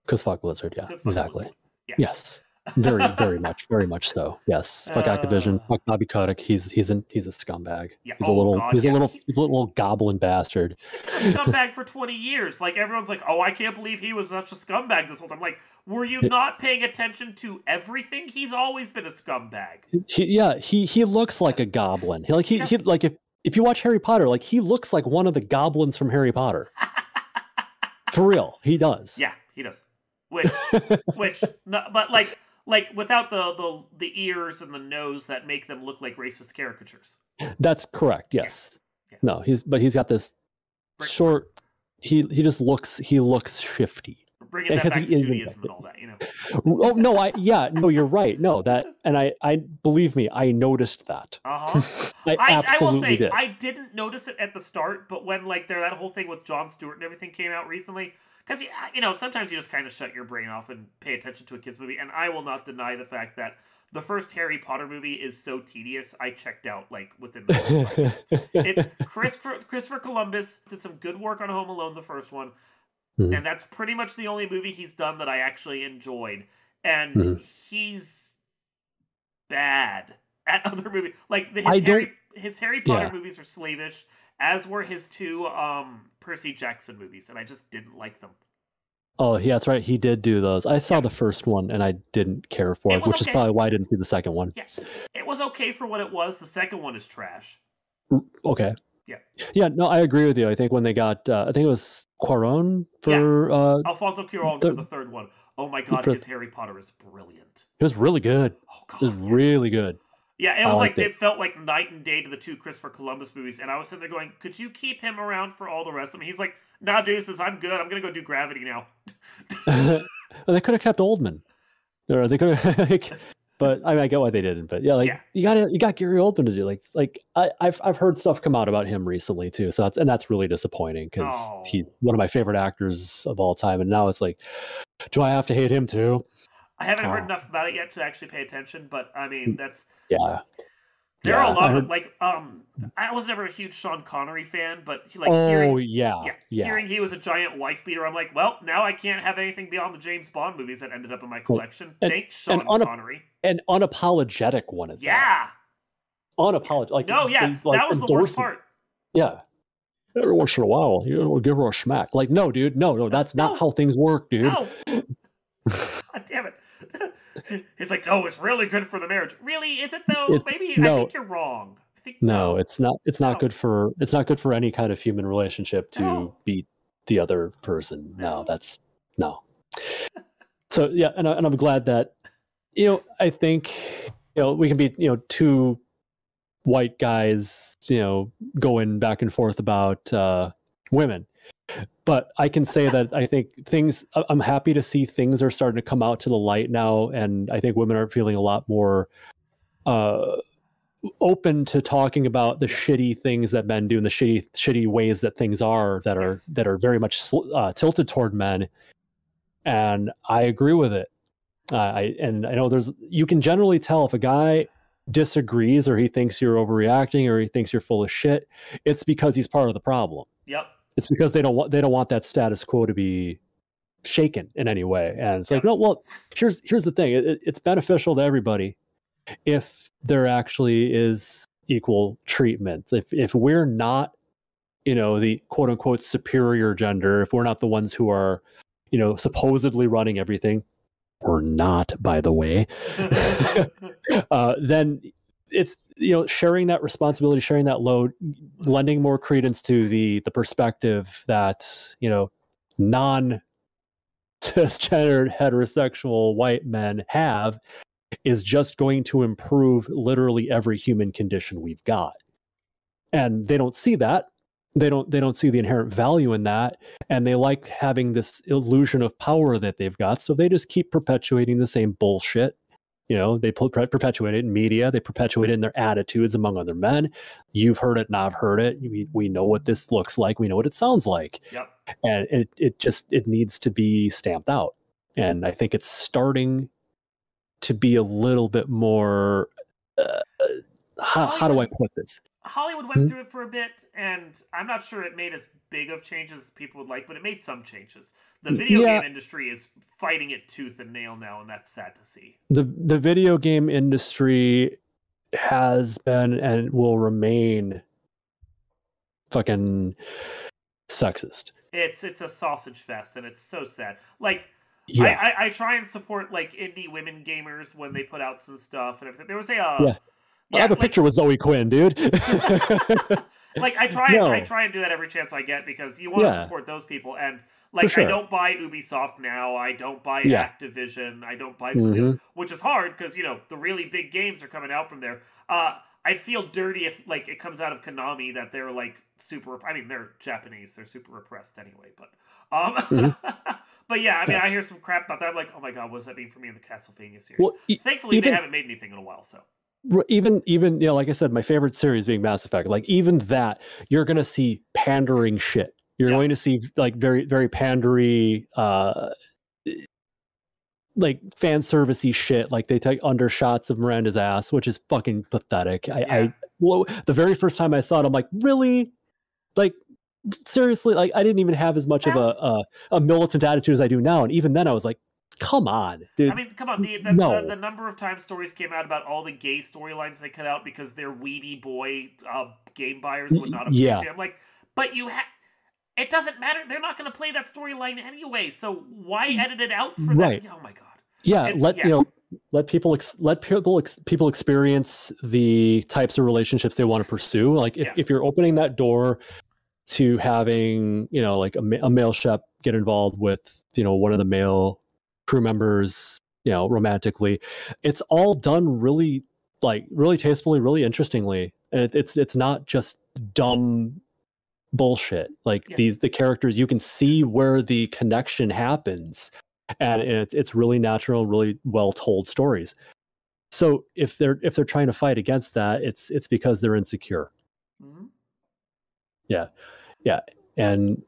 Because fuck Blizzard, yeah. Exactly. Blizzard. Yeah. Yes. Very, very much so. Yes. Fuck Activision. Fuck Bobby Kotick. He's a scumbag. Yeah. He's a little goblin bastard. He's a scumbag for 20 years. Like, everyone's like, oh, I can't believe he was such a scumbag this whole time. Like, were you not paying attention to everything? He's always been a scumbag. He looks like a goblin. He like if you watch Harry Potter, like, he looks like one of the goblins from Harry Potter. For real, he does. Yeah, he does. Which, but like without the ears and the nose that make them look like racist caricatures. That's correct. Yes. Yeah. No, he's got this short. He looks shifty. Bringing that back to Judaism and all that, you know. Oh no, you're right. No, I believe me, I noticed that. I absolutely did. I didn't notice it at the start, but when that whole thing with Jon Stewart and everything came out recently. Because, sometimes you just kind of shut your brain off and pay attention to a kid's movie. And I will not deny the fact that the first Harry Potter movie is so tedious, I checked out, within the first 5 minutes. Christopher Columbus did some good work on Home Alone, the first one. Mm-hmm. And that's pretty much the only movie he's done that I actually enjoyed. And he's bad at other movies. His Harry Potter movies are slavish, as were his 2 Percy Jackson movies, and I just didn't like them. Oh, yeah, that's right. He did do those. I saw the first one, and I didn't care for it, which is probably why I didn't see the second one. Yeah, it was okay for what it was. The second one is trash. Okay. Yeah, no, I agree with you. I think when they got, I think it was Cuarón for Alfonso Cuarón for the third one. Oh my god, his Harry Potter is brilliant. It was really good. Oh god, it was really good. Yeah, it was like it felt like night and day to the two Christopher Columbus movies, and I was sitting there going, "Could you keep him around for all the rest of them?" He's like, "Nah, deuces, I'm good. I'm gonna go do Gravity now." They could have kept Oldman, or they could have. But I mean, I get why they didn't. But yeah, you got Gary Oldman to do I've heard stuff come out about him recently too. So that's really disappointing because he's one of my favorite actors of all time, and now it's like, do I have to hate him too? I haven't heard enough about it yet to actually pay attention, but I mean, that's There are a lot of I was never a huge Sean Connery fan, but hearing he was a giant wife beater, I'm like, well, now I can't have anything beyond the James Bond movies that ended up in my collection. Thanks, Sean Connery. An unapologetic one of that. Unapologetic. That was the worst part. Yeah. Every once in a while, you give her a smack. Like, no, dude, no, that's not how things work, dude. No. God damn it. He's like, oh, it's really good for the marriage. Really? Is it though? I think you're wrong. It's not good for any kind of human relationship to beat the other person. No. So yeah, and I'm glad that I think we can be two white guys going back and forth about women. But I can say that I think I'm happy to see things are starting to come out to the light now. And I think women are feeling a lot more open to talking about the shitty things that men do and the shitty ways that things are that are very much tilted toward men. And I agree with it. I know you can generally tell if a guy disagrees or he thinks you're overreacting or he thinks you're full of shit, it's because he's part of the problem. Yep. It's because they don't want that status quo to be shaken in any way. And it's like, no, well, here's the thing. It's beneficial to everybody if there actually is equal treatment. If we're not, the quote unquote superior gender, if we're not the ones who are, supposedly running everything, or not, by the way, then it's sharing that responsibility, sharing that load, lending more credence to the perspective that non-cisgendered heterosexual white men have is just going to improve literally every human condition we've got. And they don't see that. They don't see the inherent value in that, and they like having this illusion of power that they've got, so they just keep perpetuating the same bullshit. They perpetuate it in media. They perpetuate it in their attitudes among other men. You've heard it and I've heard it. We know what this looks like. We know what it sounds like. Yep. And it needs to be stamped out. And I think it's starting to be a little bit more, how do I put this? Hollywood went through it for a bit, and I'm not sure it made as big of changes as people would like, but it made some changes. The video game industry is fighting it tooth and nail now, and that's sad to see. The video game industry has been and will remain fucking sexist. It's a sausage fest, and it's so sad. I try and support indie women gamers when they put out some stuff, and if there was I have a picture with Zoe Quinn, dude. I try and do that every chance I get because you want to support those people. And I don't buy Ubisoft now. I don't buy Activision. I don't buy which is hard because the really big games are coming out from there. I'd feel dirty if it comes out of Konami that they're super. I mean, they're Japanese. They're super repressed anyway. But but yeah, I mean, I hear some crap about that. I'm like, oh my god, what does that mean for me in the Castlevania series? Well, thankfully, they haven't made anything in a while, so. Even like I said, my favorite series being Mass Effect, even that, you're going to see pandering shit. You're going to see very, very pandery, fan servicey shit. They take undershots of Miranda's ass, which is fucking pathetic. The very first time I saw it, I'm like, really? Seriously? I didn't even have as much of a militant attitude as I do now. And even then I was like, come on, dude. I mean, come on. The number of times stories came out about all the gay storylines they cut out because their weedy boy game buyers would not appreciate it. I'm like, but it doesn't matter. They're not going to play that storyline anyway. So why edit it out for that? Oh my god. Yeah, people experience the types of relationships they want to pursue. Like if you're opening that door to having, you know, like a male chef get involved with, you know, one of the male crew members, you know, romantically, it's all done really, like, really tastefully, really interestingly, and it's not just dumb bullshit. Like the characters, you can see where the connection happens, and it's really natural, really well told stories. So if they're trying to fight against that, it's because they're insecure. Mm-hmm. Yeah, and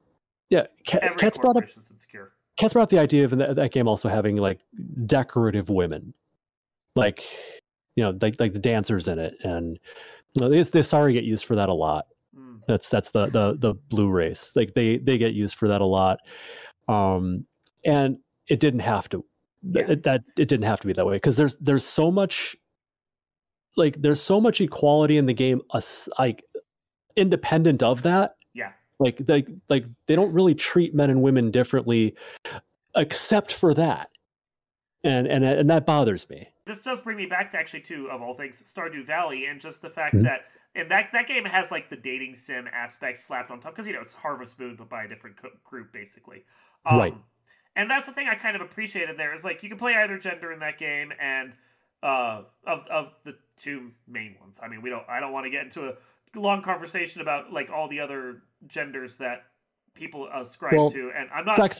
Kat's brought up the idea of that game also having like decorative women, like, you know, like the dancers in it, and you know, the Asari get used for that a lot. That's the blue race. Like they get used for that a lot, and it didn't have to. It didn't have to be that way, because there's so much, like, there's so much equality in the game, like, independent of that. Like they don't really treat men and women differently, except for that, and that bothers me. This does bring me back to, actually, to, of all things, Stardew Valley, and just the fact that, and that game has like the dating sim aspect slapped on top, because, you know, it's Harvest Moon but by a different group, basically. Right. And that's the thing I kind of appreciated there, is like you can play either gender in that game, and of the two main ones. I mean, I don't want to get into a long conversation about like all the other genders that people ascribe to, and I'm not sex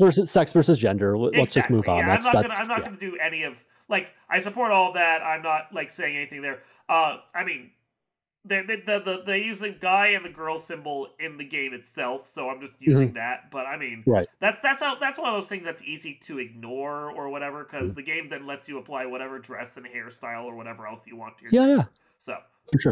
versus gender. Let's just move on. Yeah, I'm not gonna do any of, like, I support all of that. I'm not like saying anything there. I mean, they use the guy and the girl symbol in the game itself, so I'm just using that. But I mean, that's one of those things that's easy to ignore or whatever, because the game then lets you apply whatever dress and hairstyle or whatever else you want to your character. So.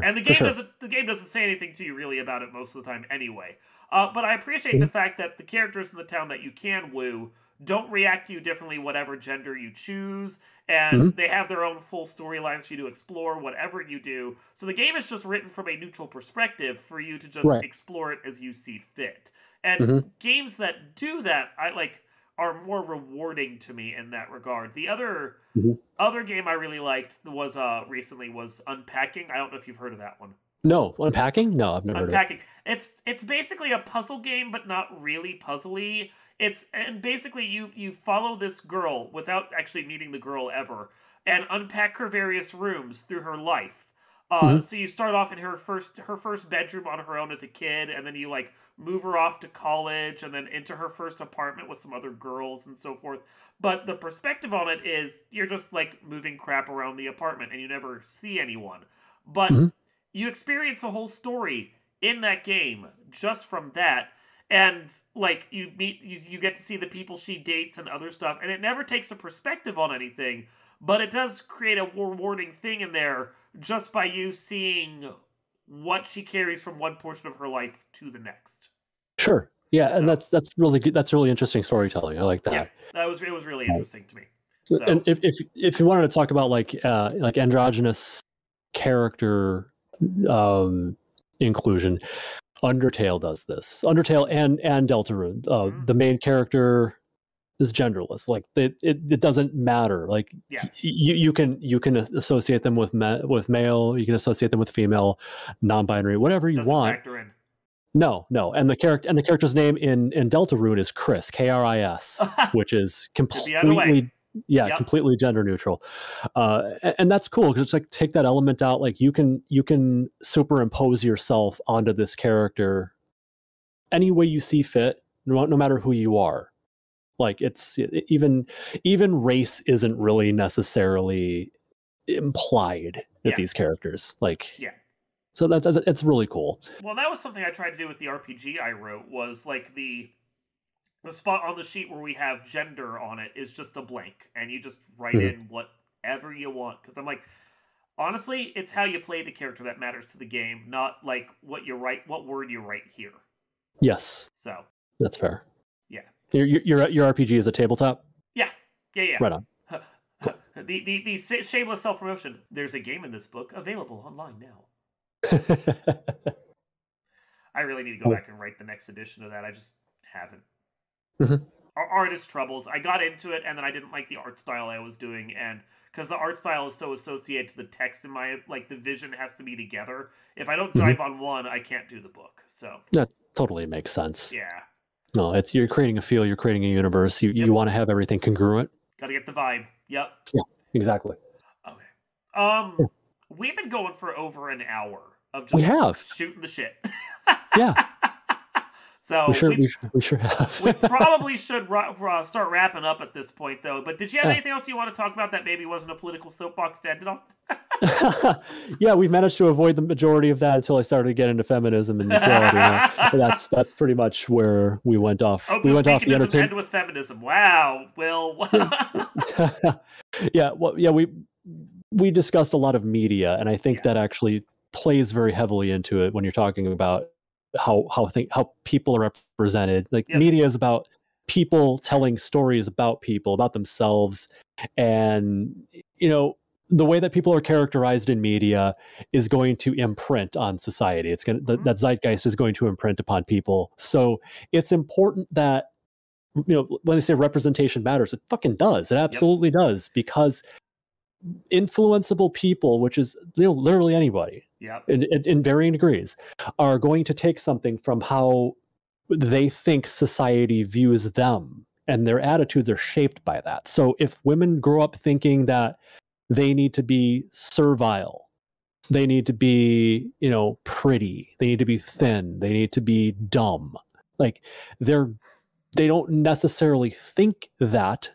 And the game doesn't say anything to you really about it most of the time anyway. But I appreciate the fact that the characters in the town that you can woo don't react to you differently whatever gender you choose, and they have their own full storylines for you to explore whatever you do. So the game is just written from a neutral perspective for you to just explore it as you see fit. And games that do that, are more rewarding to me in that regard. The other game I really liked was recently was Unpacking. I don't know if you've heard of that one. No, Unpacking? No, I've never heard of it. Unpacking. It's basically a puzzle game, but not really puzzly. And basically you follow this girl without actually meeting the girl ever, and unpack her various rooms through her life. So you start off in her first bedroom on her own as a kid, and then you like move her off to college, and then into her first apartment with some other girls and so forth. But the perspective on it is you're just like moving crap around the apartment, and you never see anyone. But you experience a whole story in that game just from that, and like you get to see the people she dates and other stuff, and it never takes a perspective on anything, but it does create a rewarding thing in there just by you seeing what she carries from one portion of her life to the next. Sure. Yeah, and that's really good. That's really interesting storytelling. I like that. Yeah, it was really interesting to me. So. And if you wanted to talk about like androgynous character inclusion, Undertale does this. Undertale and Deltarune. The main character is genderless. Like it doesn't matter. Like you can associate them with male. You can associate them with female, non-binary, whatever you want. Factor in. No, and the character's name in Deltarune is Chris, Kris, which is completely completely gender neutral, and that's cool because it's like take that element out. Like you can superimpose yourself onto this character any way you see fit, no matter who you are. Like even race isn't really necessarily implied with these characters. Like so it's really cool. Well, that was something I tried to do with the RPG I wrote. Was like the spot on the sheet where we have gender on it is just a blank, and you just write in whatever you want. Because I'm like, honestly, it's how you play the character that matters to the game, not like what word you write here. Yes. So that's fair. Yeah. Your RPG is a tabletop? Yeah. Right on. Cool. The shameless self-promotion. There's a game in this book available online now. I really need to go back and write the next edition of that. I just haven't. artist troubles. I got into it, and then I didn't like the art style I was doing, and because the art style is so associated to the text in my, like, the vision has to be together. If I don't drive on one, I can't do the book. So that totally makes sense. Yeah. No, you're creating a feel, you're creating a universe. You want to have everything congruent. Got to get the vibe. Yep. Yeah, exactly. Okay. We've been going for over an hour of just shooting the shit. Yeah. So we sure have. We probably should start wrapping up at this point, though. But did you have anything else you want to talk about that maybe wasn't a political soapbox to end it on? Yeah, we've managed to avoid the majority of that until I started to get into feminism and equality. That's pretty much where we went off. Oh, we went off the entertainment. End with feminism. Wow, Will. Yeah, well, yeah, we discussed a lot of media, and I think that actually plays very heavily into it when you're talking about how people are represented. Like media is about people telling stories about people, about themselves, and the way that people are characterized in media is going to imprint on society. It's going to that zeitgeist is going to imprint upon people. So it's important that when they say representation matters, it fucking does. It absolutely does, because influenceable people, which is literally anybody, in varying degrees, are going to take something from how they think society views them, and their attitudes are shaped by that. So if women grow up thinking that they need to be servile, they need to be pretty, they need to be thin, they need to be dumb, like they don't necessarily think that,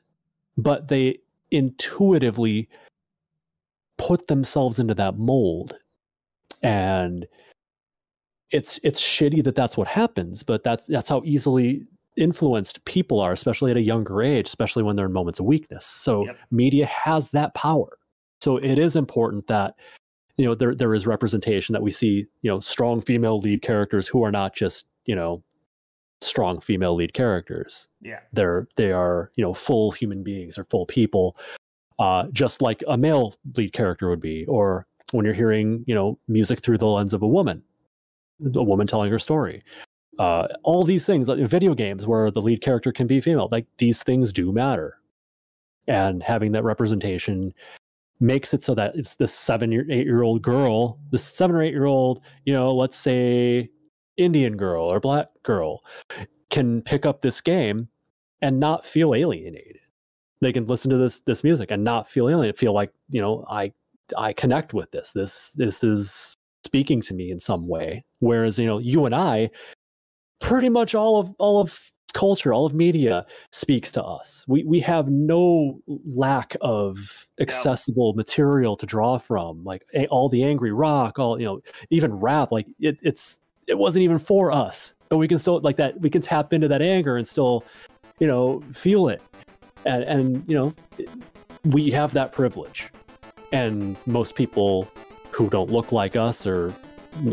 but they intuitively put themselves into that mold. And it's shitty that that's what happens, but that's how easily influenced people are, especially at a younger age, especially when they're in moments of weakness. So media has that power. So it is important that there is representation, that we see strong female lead characters who are not just strong female lead characters. They are full human beings, or full people, just like a male lead character would be. Or when you're hearing music through the lens of a woman telling her story, all these things, like in video games where the lead character can be female, like these things do matter. And having that representation makes it so that it's this 7 or 8 year old girl, this 7 or 8 year old, let's say Indian girl or black girl, can pick up this game and not feel alienated. They can listen to this music and not feel alienated, feel like, I connect with this. This is speaking to me in some way. Whereas, you and I, pretty much all of culture, all of media speaks to us. We have no lack of accessible material to draw from, like all the angry rock, all even rap. Like it wasn't even for us, but we can still, like, that we can tap into that anger and still feel it, and we have that privilege. And most people who don't look like us or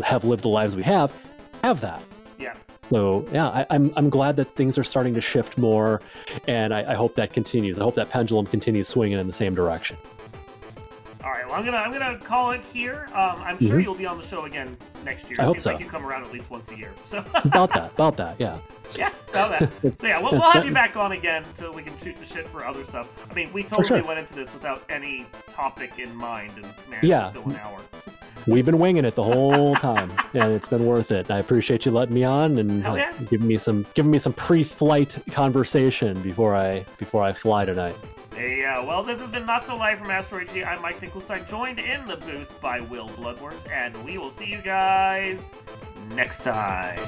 have lived the lives we have that. So yeah, I'm glad that things are starting to shift more, and I hope that continues. I hope that pendulum continues swinging in the same direction. All right, well, I'm gonna call it here. I'm sure you'll be on the show again next year. I hope so. Like you come around at least once a year. So about that, yeah. Yeah, about that. So yeah, we'll have you back on again until we can shoot the shit for other stuff. I mean, we totally went into this without any topic in mind, and managed to fill an hour. We've been winging it the whole time, and it's been worth it. I appreciate you letting me on and giving me some pre-flight conversation before I fly tonight. Yeah, well, this has been Not So Live from Asteroid G. I'm Mike Finkelstein, joined in the booth by Will Bloodworth, and we will see you guys next time.